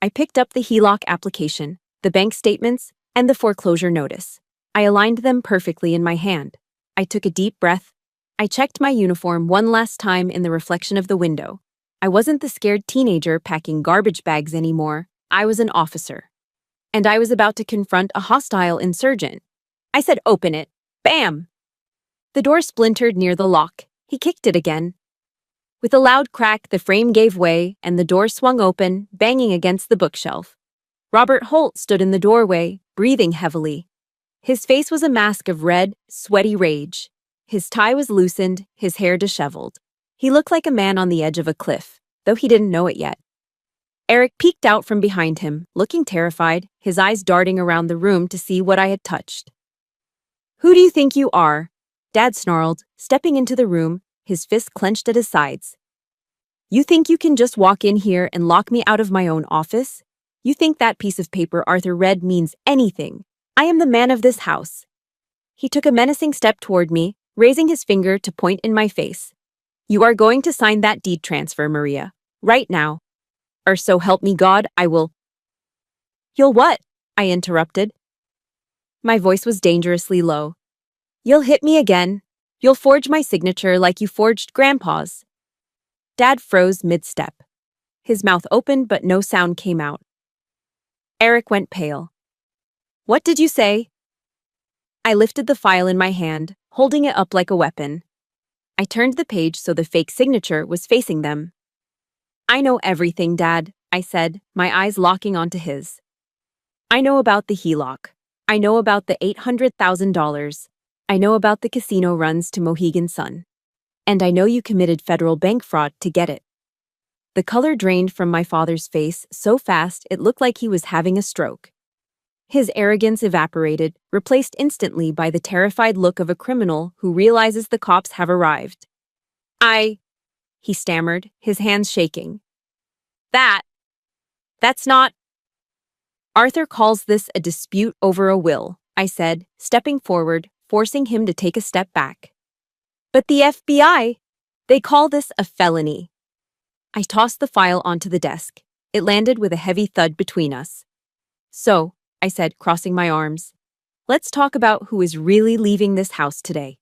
I picked up the HELOC application, the bank statements, and the foreclosure notice. I aligned them perfectly in my hand. I took a deep breath. I checked my uniform one last time in the reflection of the window. I wasn't the scared teenager packing garbage bags anymore. I was an officer. And I was about to confront a hostile insurgent. I said, open it. Bam! The door splintered near the lock. He kicked it again. With a loud crack, the frame gave way, and the door swung open, banging against the bookshelf. Robert Holt stood in the doorway, breathing heavily. His face was a mask of red, sweaty rage. His tie was loosened, his hair disheveled. He looked like a man on the edge of a cliff, though he didn't know it yet. Eric peeked out from behind him, looking terrified, his eyes darting around the room to see what I had touched. Who do you think you are? Dad snarled, stepping into the room, his fists clenched at his sides. You think you can just walk in here and lock me out of my own office? You think that piece of paper Arthur read means anything? I am the man of this house. He took a menacing step toward me, raising his finger to point in my face. You are going to sign that deed transfer, Maria. Right now. Or so help me God, I will. You'll what? I interrupted. My voice was dangerously low. You'll hit me again. You'll forge my signature like you forged Grandpa's. Dad froze mid-step. His mouth opened, but no sound came out. Eric went pale. What did you say? I lifted the file in my hand, holding it up like a weapon. I turned the page so the fake signature was facing them. I know everything, Dad, I said, my eyes locking onto his. I know about the HELOC. I know about the $800,000. I know about the casino runs to Mohegan Sun. And I know you committed federal bank fraud to get it. The color drained from my father's face so fast it looked like he was having a stroke. His arrogance evaporated, replaced instantly by the terrified look of a criminal who realizes the cops have arrived. he stammered, his hands shaking. That's not. Arthur calls this a dispute over a will, I said, stepping forward, forcing him to take a step back. But the FBI, they call this a felony. I tossed the file onto the desk. It landed with a heavy thud between us. So, I said, crossing my arms, let's talk about who is really leaving this house today.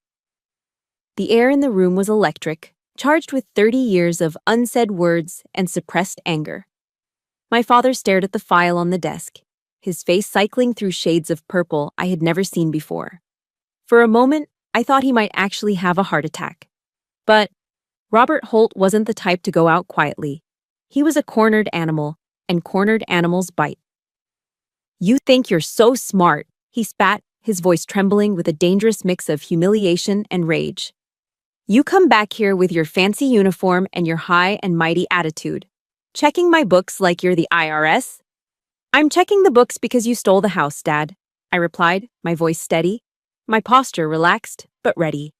The air in the room was electric, charged with 30 years of unsaid words and suppressed anger. My father stared at the file on the desk, his face cycling through shades of purple I had never seen before. For a moment, I thought he might actually have a heart attack. But Robert Holt wasn't the type to go out quietly. He was a cornered animal, and cornered animals bite. You think you're so smart, he spat, his voice trembling with a dangerous mix of humiliation and rage. You come back here with your fancy uniform and your high and mighty attitude, checking my books like you're the IRS? I'm checking the books because you stole the house, Dad, I replied, my voice steady, my posture relaxed but ready.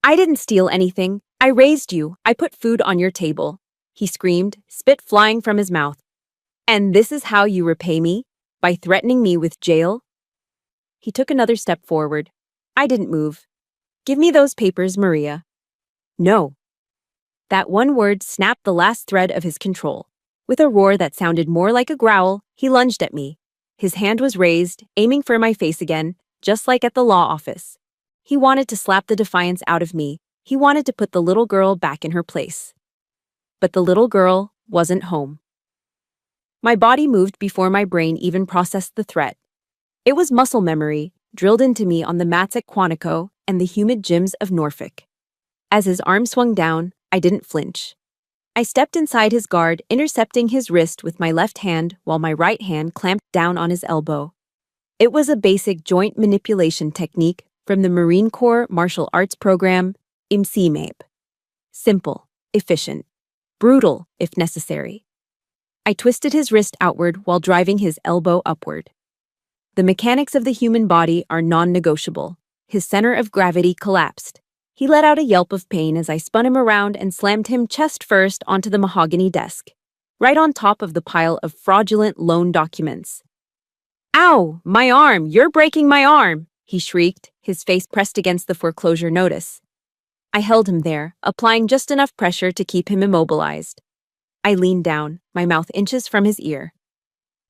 I didn't steal anything. I raised you. I put food on your table, he screamed, spit flying from his mouth. And this is how you repay me? By threatening me with jail? He took another step forward. I didn't move. Give me those papers, Maria. No. That one word snapped the last thread of his control. With a roar that sounded more like a growl, he lunged at me. His hand was raised, aiming for my face again, just like at the law office. He wanted to slap the defiance out of me. He wanted to put the little girl back in her place. But the little girl wasn't home. My body moved before my brain even processed the threat. It was muscle memory, drilled into me on the mats at Quantico and the humid gyms of Norfolk. As his arm swung down, I didn't flinch. I stepped inside his guard, intercepting his wrist with my left hand while my right hand clamped down on his elbow. It was a basic joint manipulation technique from the Marine Corps Martial Arts Program, IMCMAPE. Simple, efficient, brutal if necessary. I twisted his wrist outward while driving his elbow upward. The mechanics of the human body are non-negotiable. His center of gravity collapsed. He let out a yelp of pain as I spun him around and slammed him chest first onto the mahogany desk, right on top of the pile of fraudulent loan documents. Ow! My arm! You're breaking my arm! He shrieked, his face pressed against the foreclosure notice. I held him there, applying just enough pressure to keep him immobilized. I leaned down, my mouth inches from his ear.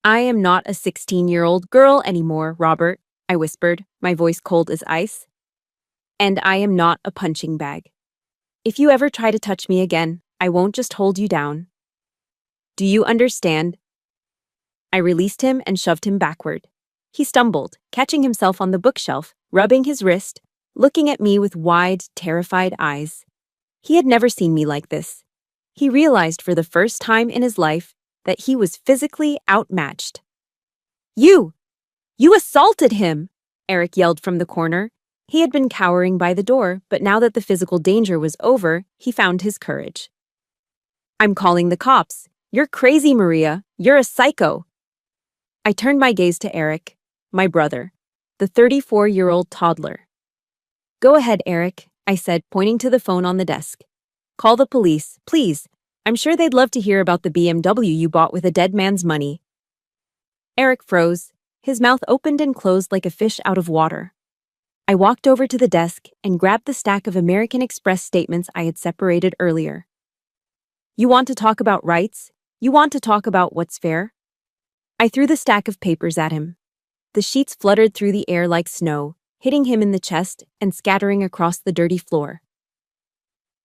I am not a 16-year-old girl anymore, Robert, I whispered, my voice cold as ice. And I am not a punching bag. If you ever try to touch me again, I won't just hold you down. Do you understand? I released him and shoved him backward. He stumbled, catching himself on the bookshelf, rubbing his wrist, looking at me with wide, terrified eyes. He had never seen me like this. He realized for the first time in his life that he was physically outmatched. You assaulted him! Eric yelled from the corner. He had been cowering by the door, but now that the physical danger was over, he found his courage. I'm calling the cops. You're crazy, Maria. You're a psycho. I turned my gaze to Eric, my brother, the 34-year-old toddler. Go ahead, Eric, I said, pointing to the phone on the desk. Call the police, please. I'm sure they'd love to hear about the BMW you bought with a dead man's money. Eric froze. His mouth opened and closed like a fish out of water. I walked over to the desk and grabbed the stack of American Express statements I had separated earlier. You want to talk about rights? You want to talk about what's fair? I threw the stack of papers at him. The sheets fluttered through the air like snow, hitting him in the chest and scattering across the dirty floor.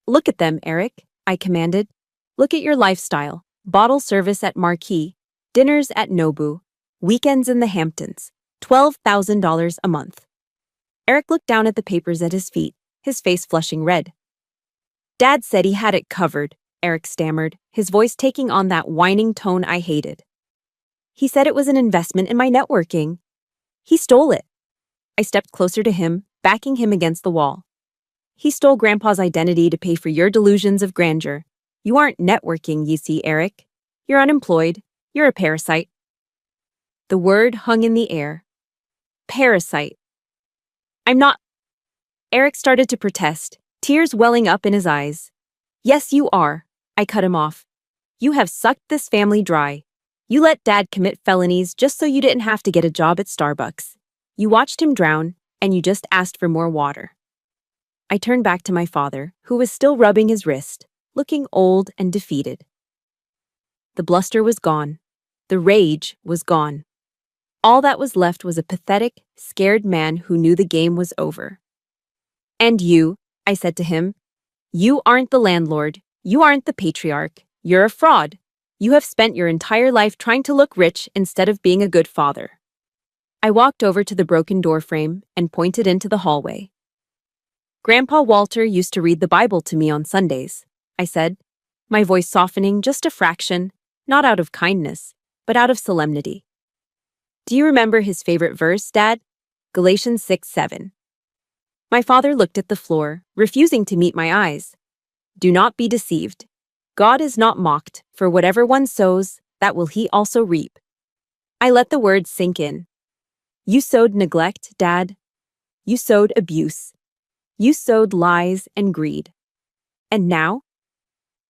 Look at them, Eric, I commanded. Look at your lifestyle. Bottle service at Marquis, dinners at Nobu, weekends in the Hamptons, $12,000 a month. Eric looked down at the papers at his feet, his face flushing red. Dad said he had it covered, Eric stammered, his voice taking on that whining tone I hated. He said it was an investment in my networking. He stole it. I stepped closer to him, backing him against the wall. He stole Grandpa's identity to pay for your delusions of grandeur. You aren't networking, you see, Eric. You're unemployed. You're a parasite. The word hung in the air. Parasite. I'm not. Eric started to protest, tears welling up in his eyes. Yes, you are. I cut him off. You have sucked this family dry. You let Dad commit felonies just so you didn't have to get a job at Starbucks. You watched him drown, and you just asked for more water. I turned back to my father, who was still rubbing his wrist, looking old and defeated. The bluster was gone. The rage was gone. All that was left was a pathetic, scared man who knew the game was over. And you, I said to him, you aren't the landlord. You aren't the patriarch. You're a fraud. You have spent your entire life trying to look rich instead of being a good father. I walked over to the broken door frame and pointed into the hallway. Grandpa Walter used to read the Bible to me on Sundays, I said, my voice softening just a fraction, not out of kindness, but out of solemnity. Do you remember his favorite verse, Dad? Galatians 6:7. My father looked at the floor, refusing to meet my eyes. Do not be deceived. God is not mocked, for whatever one sows, that will he also reap. I let the words sink in. You sowed neglect, Dad. You sowed abuse. You sowed lies and greed. And now?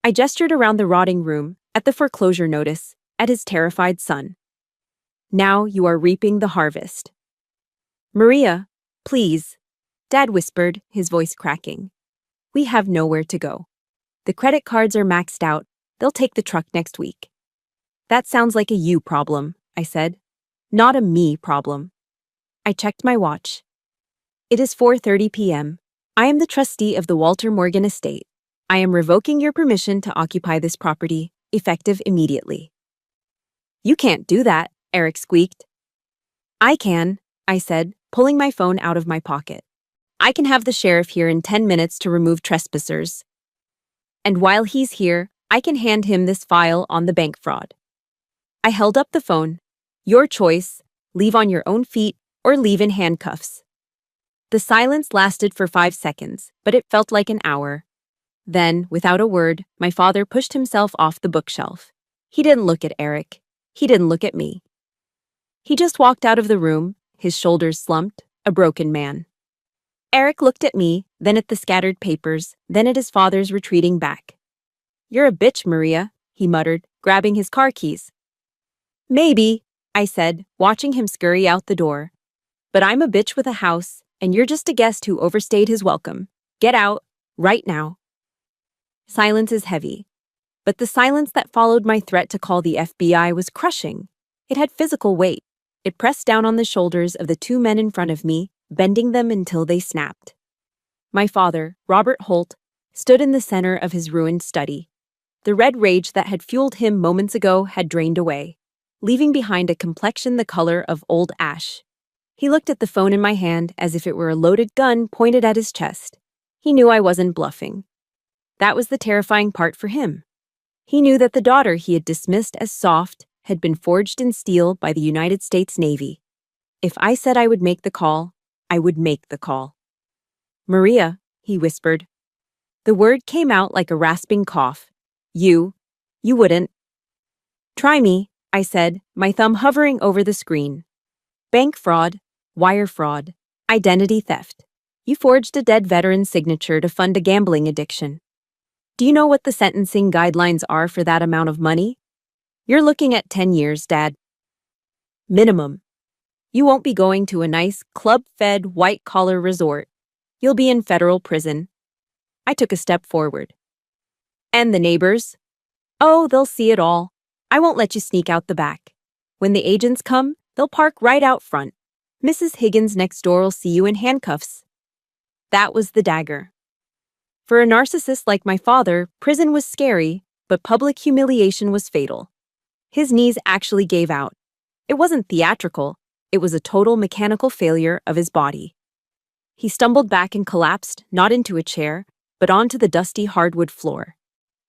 I gestured around the rotting room, at the foreclosure notice, at his terrified son. Now you are reaping the harvest. Maria, please, Dad whispered, his voice cracking. We have nowhere to go. The credit cards are maxed out. They'll take the truck next week. That sounds like a you problem, I said. Not a me problem. I checked my watch. It is 4:30 p.m. I am the trustee of the Walter Morgan estate. I am revoking your permission to occupy this property, effective immediately. You can't do that, Eric squeaked. I can, I said, pulling my phone out of my pocket. I can have the sheriff here in 10 minutes to remove trespassers. And while he's here, I can hand him this file on the bank fraud. I held up the phone. Your choice, leave on your own feet or leave in handcuffs. The silence lasted for 5 seconds, but it felt like an hour. Then, without a word, my father pushed himself off the bookshelf. He didn't look at Eric. He didn't look at me. He just walked out of the room, his shoulders slumped, a broken man. Eric looked at me, then at the scattered papers, then at his father's retreating back. You're a bitch, Maria, he muttered, grabbing his car keys. Maybe, I said, watching him scurry out the door. But I'm a bitch with a house, and you're just a guest who overstayed his welcome. Get out, right now. Silence is heavy. But the silence that followed my threat to call the FBI was crushing. It had physical weight. It pressed down on the shoulders of the two men in front of me, bending them until they snapped. My father, Robert Holt, stood in the center of his ruined study. The red rage that had fueled him moments ago had drained away, leaving behind a complexion the color of old ash. He looked at the phone in my hand as if it were a loaded gun pointed at his chest. He knew I wasn't bluffing. That was the terrifying part for him. He knew that the daughter he had dismissed as soft had been forged in steel by the United States Navy. If I said I would make the call, I would make the call. Maria, he whispered. The word came out like a rasping cough. You wouldn't. Try me, I said, my thumb hovering over the screen. Bank fraud, wire fraud, identity theft. You forged a dead veteran's signature to fund a gambling addiction. Do you know what the sentencing guidelines are for that amount of money? You're looking at 10 years, Dad. Minimum. You won't be going to a nice, club-fed, white-collar resort. You'll be in federal prison. I took a step forward. And the neighbors? Oh, they'll see it all. I won't let you sneak out the back. When the agents come, they'll park right out front. Mrs. Higgins next door will see you in handcuffs. That was the dagger. For a narcissist like my father, prison was scary, but public humiliation was fatal. His knees actually gave out. It wasn't theatrical. It was a total mechanical failure of his body. He stumbled back and collapsed, not into a chair, but onto the dusty hardwood floor.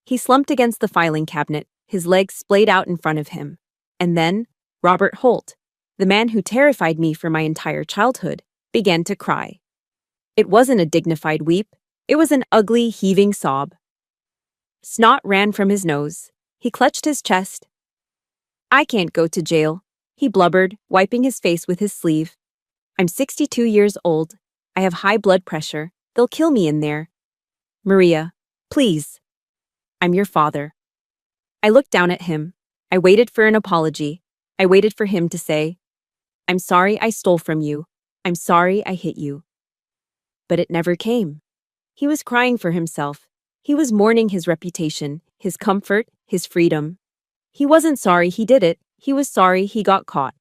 He slumped against the filing cabinet, his legs splayed out in front of him. And then, Robert Holt, the man who terrified me for my entire childhood, began to cry. It wasn't a dignified weep. It was an ugly, heaving sob. Snot ran from his nose. He clutched his chest. I can't go to jail, he blubbered, wiping his face with his sleeve. I'm 62 years old. I have high blood pressure. They'll kill me in there. Maria, please. I'm your father." I looked down at him. I waited for an apology. I waited for him to say, "I'm sorry I stole from you. I'm sorry I hit you." But it never came. He was crying for himself. He was mourning his reputation, his comfort, his freedom. He wasn't sorry he did it. He was sorry he got caught.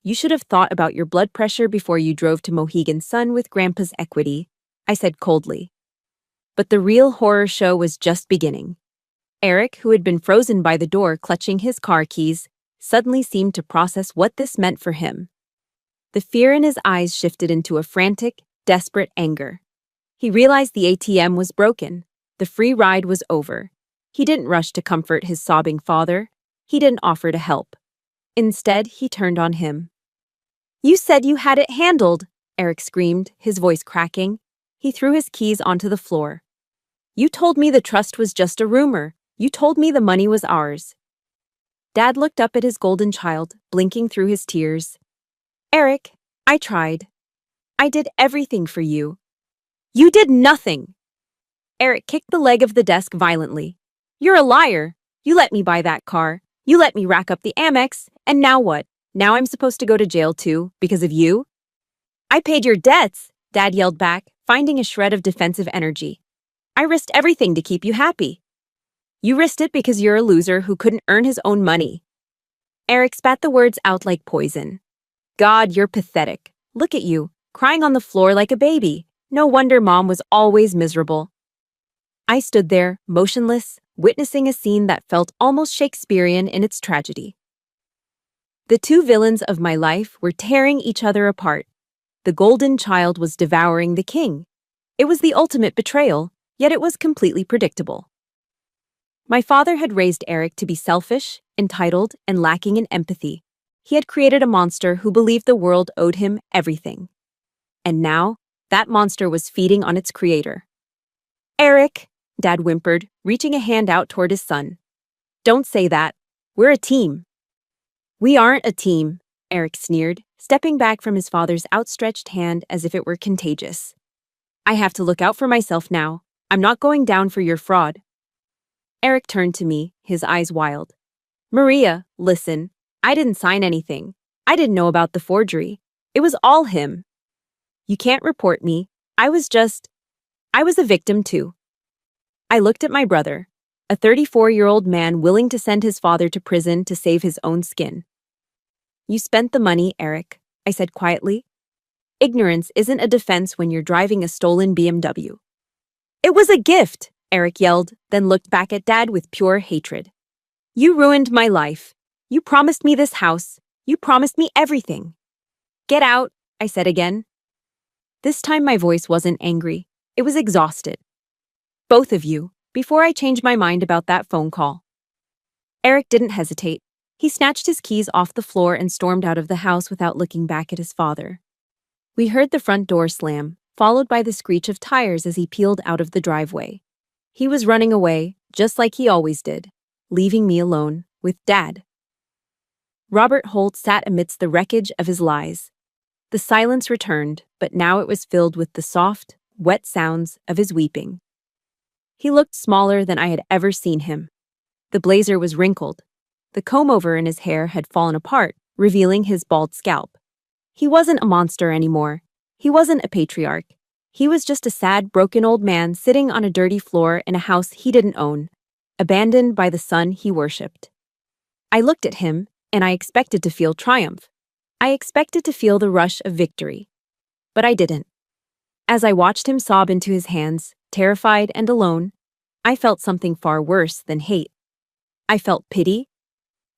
"You should have thought about your blood pressure before you drove to Mohegan Sun with Grandpa's equity," I said coldly. But the real horror show was just beginning. Eric, who had been frozen by the door clutching his car keys, suddenly seemed to process what this meant for him. The fear in his eyes shifted into a frantic, desperate anger. He realized the ATM was broken. The free ride was over. He didn't rush to comfort his sobbing father. He didn't offer to help. Instead, he turned on him. "You said you had it handled," Eric screamed, his voice cracking. He threw his keys onto the floor. "You told me the trust was just a rumor. You told me the money was ours." Dad looked up at his golden child, blinking through his tears. "Eric, I tried. I did everything for you." "You did nothing!" Eric kicked the leg of the desk violently. "You're a liar. You let me buy that car. You let me rack up the Amex. And now what? Now I'm supposed to go to jail too, because of you?" "I paid your debts," Dad yelled back, finding a shred of defensive energy. "I risked everything to keep you happy." "You risked it because you're a loser who couldn't earn his own money." Eric spat the words out like poison. "God, you're pathetic. Look at you, crying on the floor like a baby. No wonder Mom was always miserable." I stood there, motionless, witnessing a scene that felt almost Shakespearean in its tragedy. The two villains of my life were tearing each other apart. The golden child was devouring the king. It was the ultimate betrayal, yet it was completely predictable. My father had raised Eric to be selfish, entitled, and lacking in empathy. He had created a monster who believed the world owed him everything. And now, that monster was feeding on its creator. "Eric," Dad whimpered, reaching a hand out toward his son. "Don't say that. We're a team." "We aren't a team," Eric sneered, stepping back from his father's outstretched hand as if it were contagious. "I have to look out for myself now. I'm not going down for your fraud." Eric turned to me, his eyes wild. "Maria, listen. I didn't sign anything. I didn't know about the forgery. It was all him. You can't report me. I was a victim too." I looked at my brother, a 34-year-old man willing to send his father to prison to save his own skin. "You spent the money, Eric," I said quietly. "Ignorance isn't a defense when you're driving a stolen BMW." "It was a gift," Eric yelled, then looked back at Dad with pure hatred. "You ruined my life. You promised me this house. You promised me everything." "Get out," I said again. This time my voice wasn't angry. It was exhausted. "Both of you, before I change my mind about that phone call." Eric didn't hesitate. He snatched his keys off the floor and stormed out of the house without looking back at his father. We heard the front door slam, followed by the screech of tires as he peeled out of the driveway. He was running away, just like he always did, leaving me alone with Dad. Robert Holt sat amidst the wreckage of his lies. The silence returned, but now it was filled with the soft, wet sounds of his weeping. He looked smaller than I had ever seen him. The blazer was wrinkled. The comb-over in his hair had fallen apart, revealing his bald scalp. He wasn't a monster anymore. He wasn't a patriarch. He was just a sad, broken old man sitting on a dirty floor in a house he didn't own, abandoned by the son he worshipped. I looked at him, and I expected to feel triumph. I expected to feel the rush of victory. But I didn't. As I watched him sob into his hands, terrified and alone, I felt something far worse than hate. I felt pity.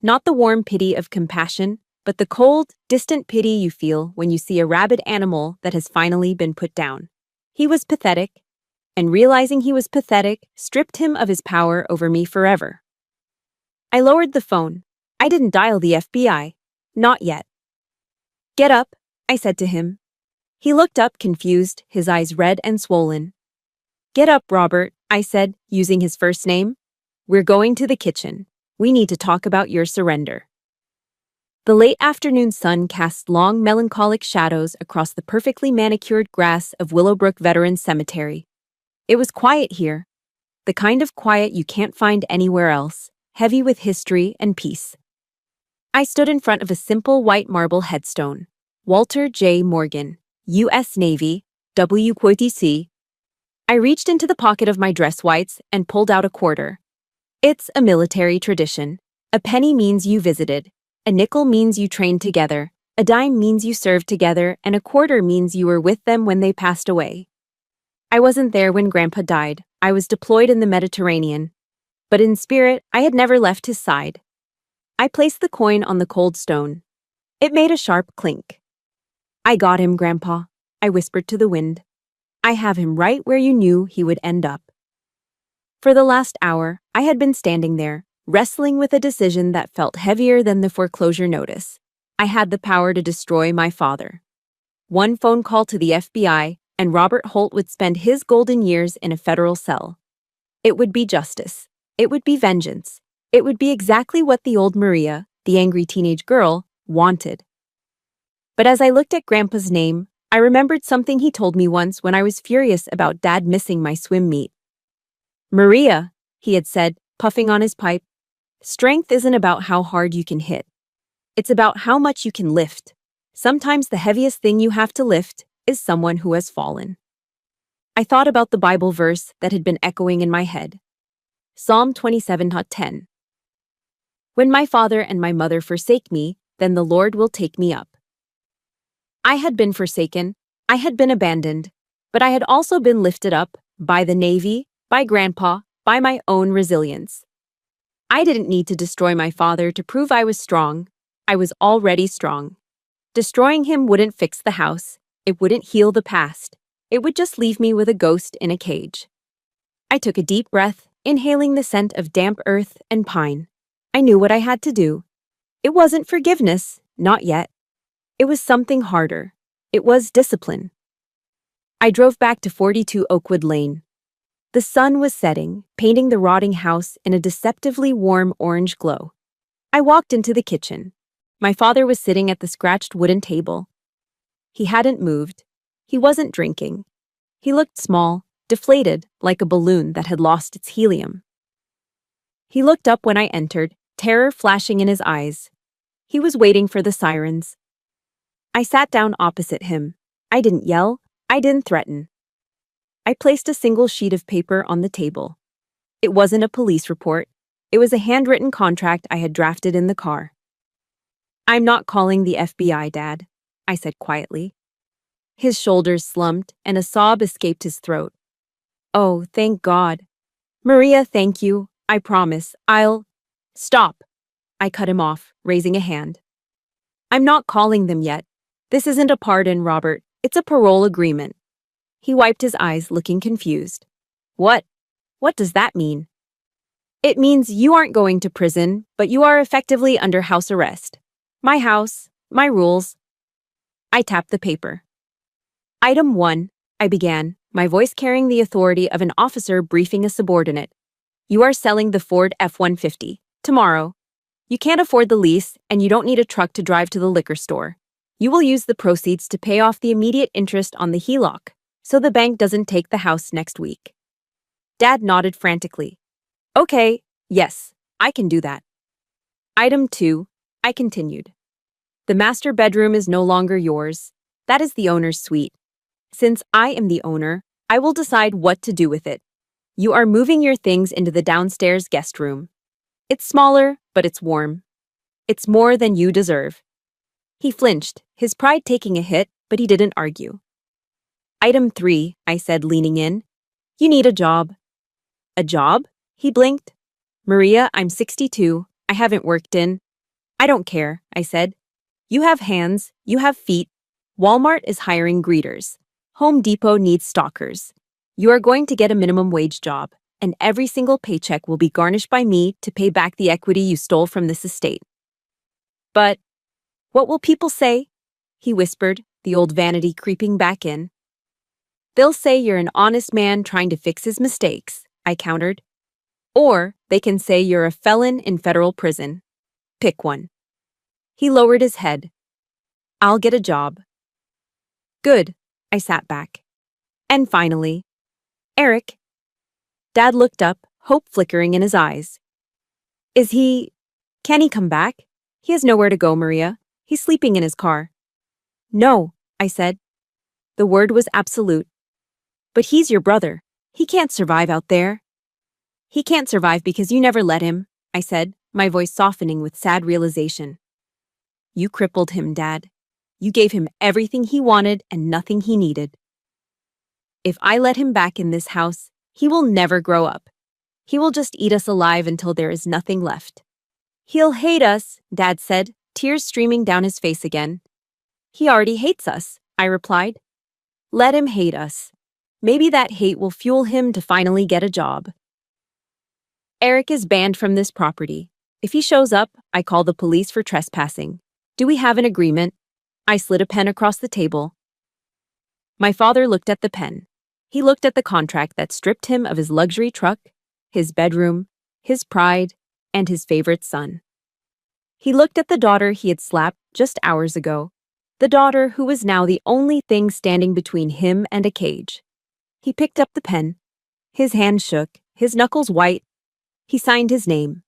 Not the warm pity of compassion, but the cold, distant pity you feel when you see a rabid animal that has finally been put down. He was pathetic, and realizing he was pathetic stripped him of his power over me forever. I lowered the phone. I didn't dial the FBI. Not yet. "Get up," I said to him. He looked up confused, his eyes red and swollen. "Get up, Robert," I said, using his first name. "We're going to the kitchen. We need to talk about your surrender." The late afternoon sun cast long, melancholic shadows across the perfectly manicured grass of Willowbrook Veterans Cemetery. It was quiet here. the kind of quiet you can't find anywhere else, heavy with history and peace. I stood in front of a simple white marble headstone. Walter J. Morgan, U.S. Navy, WQTC. I reached into the pocket of my dress whites and pulled out a quarter. It's a military tradition. A penny means you visited. A nickel means you trained together. A dime means you served together, and a quarter means you were with them when they passed away. I wasn't there when Grandpa died. I was deployed in the Mediterranean. But in spirit, I had never left his side. I placed the coin on the cold stone. It made a sharp clink. I got him, Grandpa, I whispered to the wind. I have him right where you knew he would end up. For the last hour, I had been standing there, wrestling with a decision that felt heavier than the foreclosure notice. I had the power to destroy my father. One phone call to the FBI, and Robert Holt would spend his golden years in a federal cell. It would be justice. It would be vengeance. It would be exactly what the old Maria, the angry teenage girl, wanted. But as I looked at Grandpa's name, I remembered something he told me once when I was furious about Dad missing my swim meet. Maria, he had said, puffing on his pipe, strength isn't about how hard you can hit. It's about how much you can lift. Sometimes the heaviest thing you have to lift is someone who has fallen. I thought about the Bible verse that had been echoing in my head. Psalm 27:10. When my father and my mother forsake me, then the Lord will take me up. I had been forsaken, I had been abandoned, but I had also been lifted up by the Navy, by Grandpa, by my own resilience. I didn't need to destroy my father to prove I was strong. I was already strong. Destroying him wouldn't fix the house. It wouldn't heal the past. It would just leave me with a ghost in a cage. I took a deep breath, inhaling the scent of damp earth and pine. I knew what I had to do. It wasn't forgiveness, not yet. It was something harder. It was discipline. I drove back to 42 Oakwood Lane. The sun was setting, painting the rotting house in a deceptively warm orange glow. I walked into the kitchen. My father was sitting at the scratched wooden table. He hadn't moved. He wasn't drinking. He looked small, deflated, like a balloon that had lost its helium. He looked up when I entered, terror flashing in his eyes. He was waiting for the sirens. I sat down opposite him. I didn't yell. I didn't threaten. I placed a single sheet of paper on the table. It wasn't a police report. It was a handwritten contract I had drafted in the car. I'm not calling the FBI, Dad, I said quietly. His shoulders slumped and a sob escaped his throat. Oh, thank God. Maria, thank you. I promise. I'll... Stop. I cut him off, raising a hand. I'm not calling them yet. This isn't a pardon, Robert. It's a parole agreement. He wiped his eyes, looking confused. What? What does that mean? It means you aren't going to prison, but you are effectively under house arrest. My house, my rules. I tapped the paper. Item 1, I began, my voice carrying the authority of an officer briefing a subordinate. You are selling the Ford F-150. Tomorrow. You can't afford the lease, and you don't need a truck to drive to the liquor store. You will use the proceeds to pay off the immediate interest on the HELOC, so the bank doesn't take the house next week. Dad nodded frantically. Okay, yes, I can do that. Item 2, I continued. The master bedroom is no longer yours. That is the owner's suite. Since I am the owner, I will decide what to do with it. You are moving your things into the downstairs guest room. It's smaller, but it's warm. It's more than you deserve. He flinched, his pride taking a hit, but he didn't argue. Item 3, I said, leaning in. You need a job. A job? He blinked. Maria, I'm 62. I haven't worked in. I don't care, I said. You have hands, you have feet. Walmart is hiring greeters. Home Depot needs stalkers. You are going to get a minimum wage job, and every single paycheck will be garnished by me to pay back the equity you stole from this estate. But what will people say? He whispered, the old vanity creeping back in. They'll say you're an honest man trying to fix his mistakes, I countered. Or they can say you're a felon in federal prison. Pick one. He lowered his head. I'll get a job. Good, I sat back. And finally, Eric. Dad looked up, hope flickering in his eyes. Can he come back? He has nowhere to go, Maria. He's sleeping in his car. No, I said. The word was absolute. But he's your brother. He can't survive out there. He can't survive because you never let him, I said, my voice softening with sad realization. You crippled him, Dad. You gave him everything he wanted and nothing he needed. If I let him back in this house, he will never grow up. He will just eat us alive until there is nothing left. He'll hate us, Dad said, tears streaming down his face again. He already hates us, I replied. Let him hate us. Maybe that hate will fuel him to finally get a job. Eric is banned from this property. If he shows up, I call the police for trespassing. Do we have an agreement? I slid a pen across the table. My father looked at the pen. He looked at the contract that stripped him of his luxury truck, his bedroom, his pride, and his favorite son. He looked at the daughter he had slapped just hours ago, the daughter who was now the only thing standing between him and a cage. He picked up the pen. His hand shook, his knuckles white. He signed his name.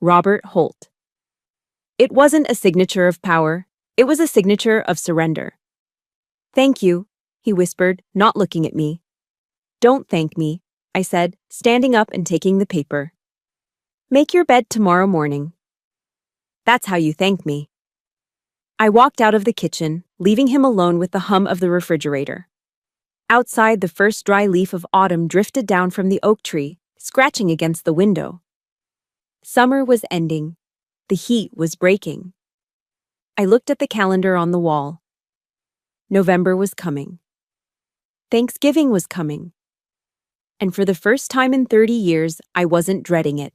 Robert Holt. It wasn't a signature of power. It was a signature of surrender. Thank you, he whispered, not looking at me. Don't thank me, I said, standing up and taking the paper. Make your bed tomorrow morning. That's how you thank me. I walked out of the kitchen, leaving him alone with the hum of the refrigerator. Outside, the first dry leaf of autumn drifted down from the oak tree, scratching against the window. Summer was ending. The heat was breaking. I looked at the calendar on the wall. November was coming. Thanksgiving was coming. And for the first time in 30 years, I wasn't dreading it.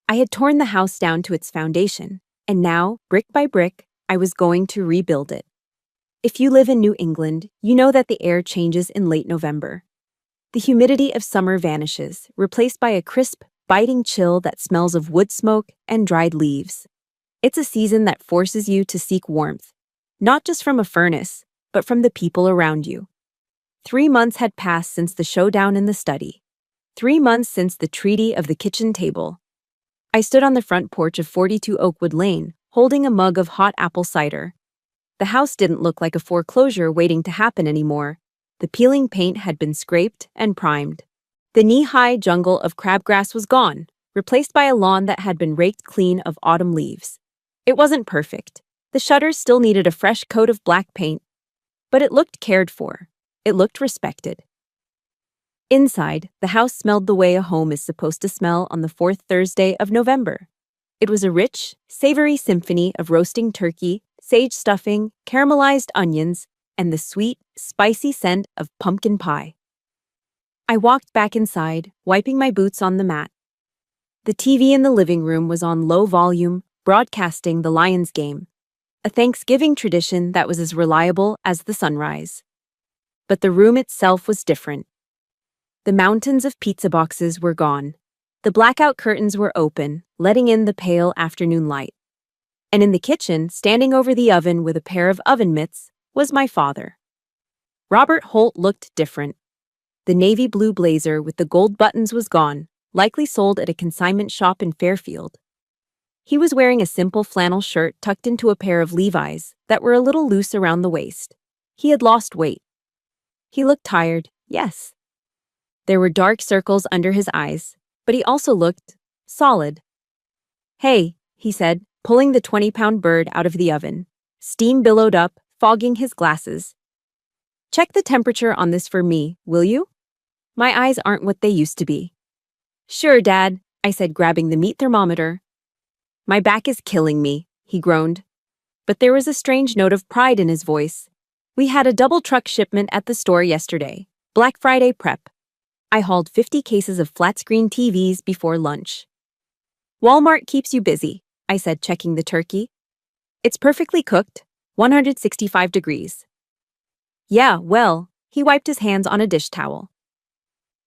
I had torn the house down to its foundation, and now, brick by brick, I was going to rebuild it. If you live in New England, you know that the air changes in late November. The humidity of summer vanishes, replaced by a crisp, biting chill that smells of wood smoke and dried leaves. It's a season that forces you to seek warmth, not just from a furnace, but from the people around you. 3 months had passed since the showdown in the study. 3 months since the treaty of the kitchen table. I stood on the front porch of 42 Oakwood Lane, holding a mug of hot apple cider. The house didn't look like a foreclosure waiting to happen anymore. The peeling paint had been scraped and primed. The knee-high jungle of crabgrass was gone, replaced by a lawn that had been raked clean of autumn leaves. It wasn't perfect. The shutters still needed a fresh coat of black paint. But it looked cared for. It looked respected. Inside, the house smelled the way a home is supposed to smell on the 4th Thursday of November. It was a rich, savory symphony of roasting turkey, sage stuffing, caramelized onions, and the sweet, spicy scent of pumpkin pie. I walked back inside, wiping my boots on the mat. The TV in the living room was on low volume, broadcasting the Lions game, a Thanksgiving tradition that was as reliable as the sunrise. But the room itself was different. The mountains of pizza boxes were gone. The blackout curtains were open, letting in the pale afternoon light. And in the kitchen, standing over the oven with a pair of oven mitts, was my father. Robert Holt looked different. The navy blue blazer with the gold buttons was gone, likely sold at a consignment shop in Fairfield. He was wearing a simple flannel shirt tucked into a pair of Levi's that were a little loose around the waist. He had lost weight. He looked tired, yes. There were dark circles under his eyes, but he also looked solid. Hey, he said, pulling the 20-pound bird out of the oven. Steam billowed up, fogging his glasses. Check the temperature on this for me, will you? My eyes aren't what they used to be. Sure, Dad, I said, grabbing the meat thermometer. My back is killing me, he groaned. But there was a strange note of pride in his voice. We had a double truck shipment at the store yesterday, Black Friday prep. I hauled 50 cases of flat-screen TVs before lunch. Walmart keeps you busy, I said, checking the turkey. It's perfectly cooked, 165 degrees. Yeah, well, he wiped his hands on a dish towel.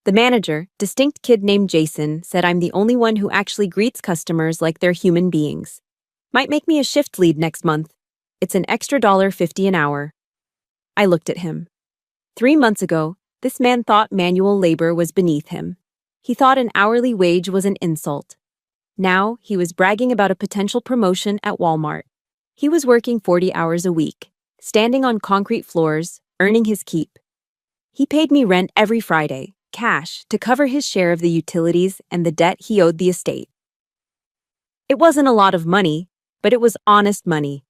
The manager, distinct kid named Jason, said I'm the only one who actually greets customers like they're human beings. Might make me a shift lead next month. It's an extra $1.50 an hour. I looked at him. 3 months ago, this man thought manual labor was beneath him. He thought an hourly wage was an insult. Now, he was bragging about a potential promotion at Walmart. He was working 40 hours a week, standing on concrete floors, earning his keep. He paid me rent every Friday, cash, to cover his share of the utilities and the debt he owed the estate. It wasn't a lot of money, but it was honest money.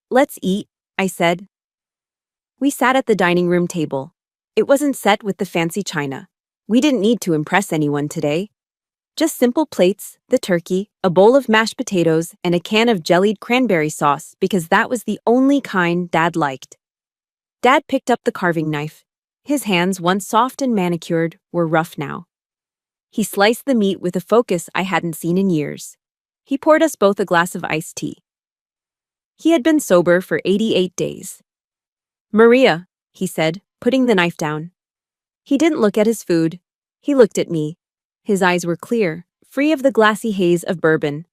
"Let's eat," I said. We sat at the dining room table. It wasn't set with the fancy china. We didn't need to impress anyone today. Just simple plates, the turkey, a bowl of mashed potatoes, and a can of jellied cranberry sauce because that was the only kind Dad liked. Dad picked up the carving knife. His hands, once soft and manicured, were rough now. He sliced the meat with a focus I hadn't seen in years. He poured us both a glass of iced tea. He had been sober for 88 days. "Maria," he said, putting the knife down. He didn't look at his food. He looked at me. His eyes were clear, free of the glassy haze of bourbon.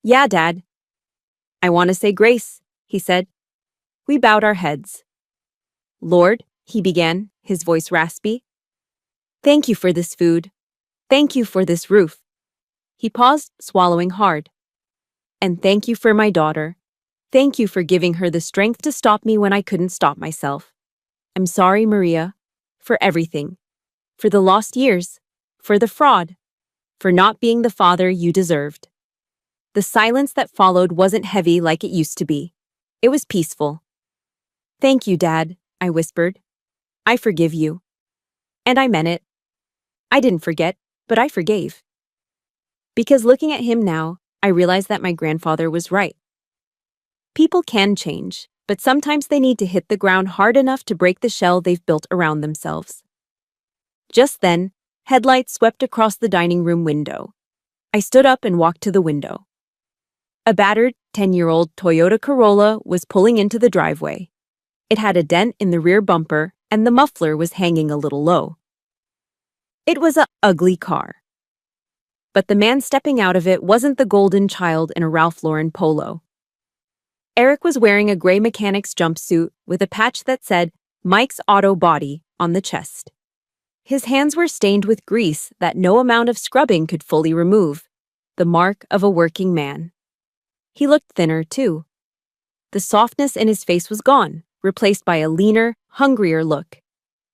"Yeah, Dad." "I want to say grace," he said. We bowed our heads. "Lord," he began, his voice raspy. "Thank you for this food. Thank you for this roof." He paused, swallowing hard. "And thank you for my daughter. Thank you for giving her the strength to stop me when I couldn't stop myself. I'm sorry, Maria, for everything. For the lost years. For the fraud. For not being the father you deserved." The silence that followed wasn't heavy like it used to be. It was peaceful. "Thank you, Dad," I whispered. "I forgive you." And I meant it. I didn't forget, but I forgave. Because looking at him now, I realized that my grandfather was right. People can change, but sometimes they need to hit the ground hard enough to break the shell they've built around themselves. Just then, headlights swept across the dining room window. I stood up and walked to the window. A battered, 10-year-old Toyota Corolla was pulling into the driveway. It had a dent in the rear bumper, and the muffler was hanging a little low. It was an ugly car. But the man stepping out of it wasn't the golden child in a Ralph Lauren polo. Eric was wearing a gray mechanic's jumpsuit with a patch that said Mike's Auto Body on the chest. His hands were stained with grease that no amount of scrubbing could fully remove, the mark of a working man. He looked thinner, too. The softness in his face was gone, replaced by a leaner, hungrier look.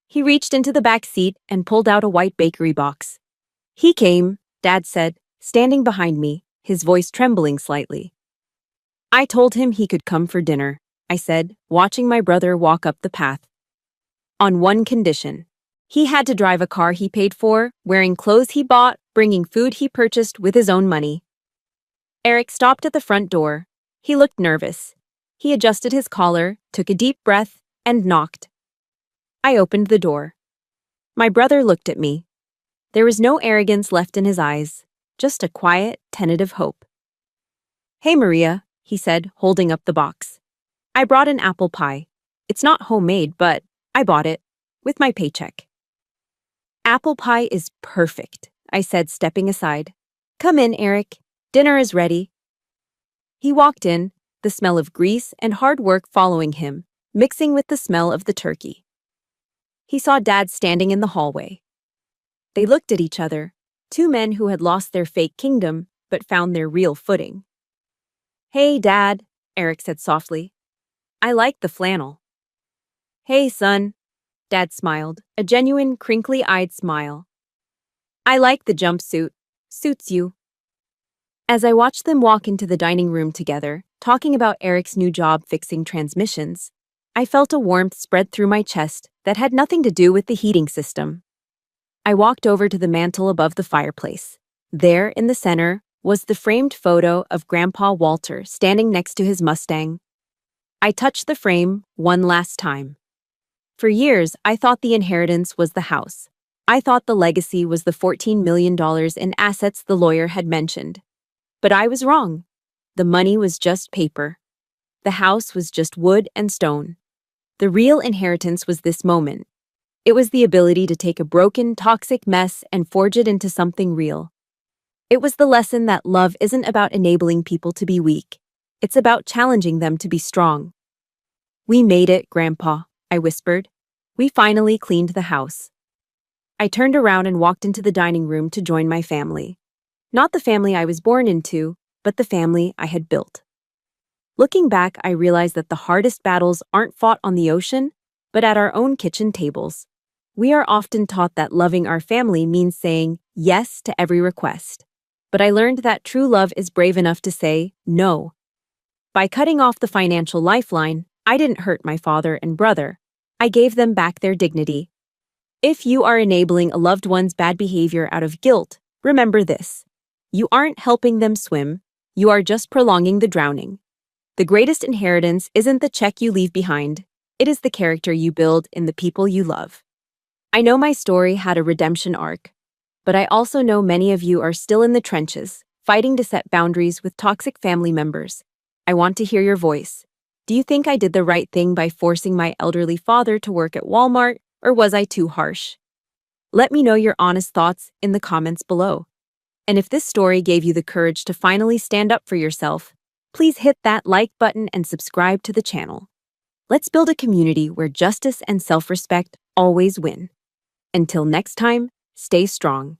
He reached into the back seat and pulled out a white bakery box. "He came," Dad said, standing behind me, his voice trembling slightly. "I told him he could come for dinner," I said, watching my brother walk up the path. "On one condition. He had to drive a car he paid for, wearing clothes he bought, bringing food he purchased with his own money." Eric stopped at the front door. He looked nervous. He adjusted his collar, took a deep breath, and knocked. I opened the door. My brother looked at me. There was no arrogance left in his eyes, just a quiet, tentative hope. "Hey, Maria," he said, holding up the box. "I brought an apple pie. It's not homemade, but I bought it, with my paycheck." "Apple pie is perfect," I said, stepping aside. "Come in, Eric. Dinner is ready." He walked in, the smell of grease and hard work following him, mixing with the smell of the turkey. He saw Dad standing in the hallway. They looked at each other, two men who had lost their fake kingdom but found their real footing. "Hey, Dad," Eric said softly. "I like the flannel." "Hey, son," Dad smiled, a genuine, crinkly-eyed smile. "I like the jumpsuit. Suits you." As I watched them walk into the dining room together, talking about Eric's new job fixing transmissions, I felt a warmth spread through my chest that had nothing to do with the heating system. I walked over to the mantel above the fireplace. There, in the center, was the framed photo of Grandpa Walter standing next to his Mustang. I touched the frame one last time. For years, I thought the inheritance was the house. I thought the legacy was the $14 million in assets the lawyer had mentioned. But I was wrong. The money was just paper. The house was just wood and stone. The real inheritance was this moment. It was the ability to take a broken, toxic mess and forge it into something real. It was the lesson that love isn't about enabling people to be weak. It's about challenging them to be strong. "We made it, Grandpa," I whispered. "We finally cleaned the house." I turned around and walked into the dining room to join my family. Not the family I was born into, but the family I had built. Looking back, I realized that the hardest battles aren't fought on the ocean, but at our own kitchen tables. We are often taught that loving our family means saying yes to every request. But I learned that true love is brave enough to say no. By cutting off the financial lifeline, I didn't hurt my father and brother. I gave them back their dignity. If you are enabling a loved one's bad behavior out of guilt, remember this. You aren't helping them swim, you are just prolonging the drowning. The greatest inheritance isn't the check you leave behind, it is the character you build in the people you love. I know my story had a redemption arc, but I also know many of you are still in the trenches, fighting to set boundaries with toxic family members. I want to hear your voice. Do you think I did the right thing by forcing my elderly father to work at Walmart, or was I too harsh? Let me know your honest thoughts in the comments below. And if this story gave you the courage to finally stand up for yourself, please hit that like button and subscribe to the channel. Let's build a community where justice and self-respect always win. Until next time, stay strong.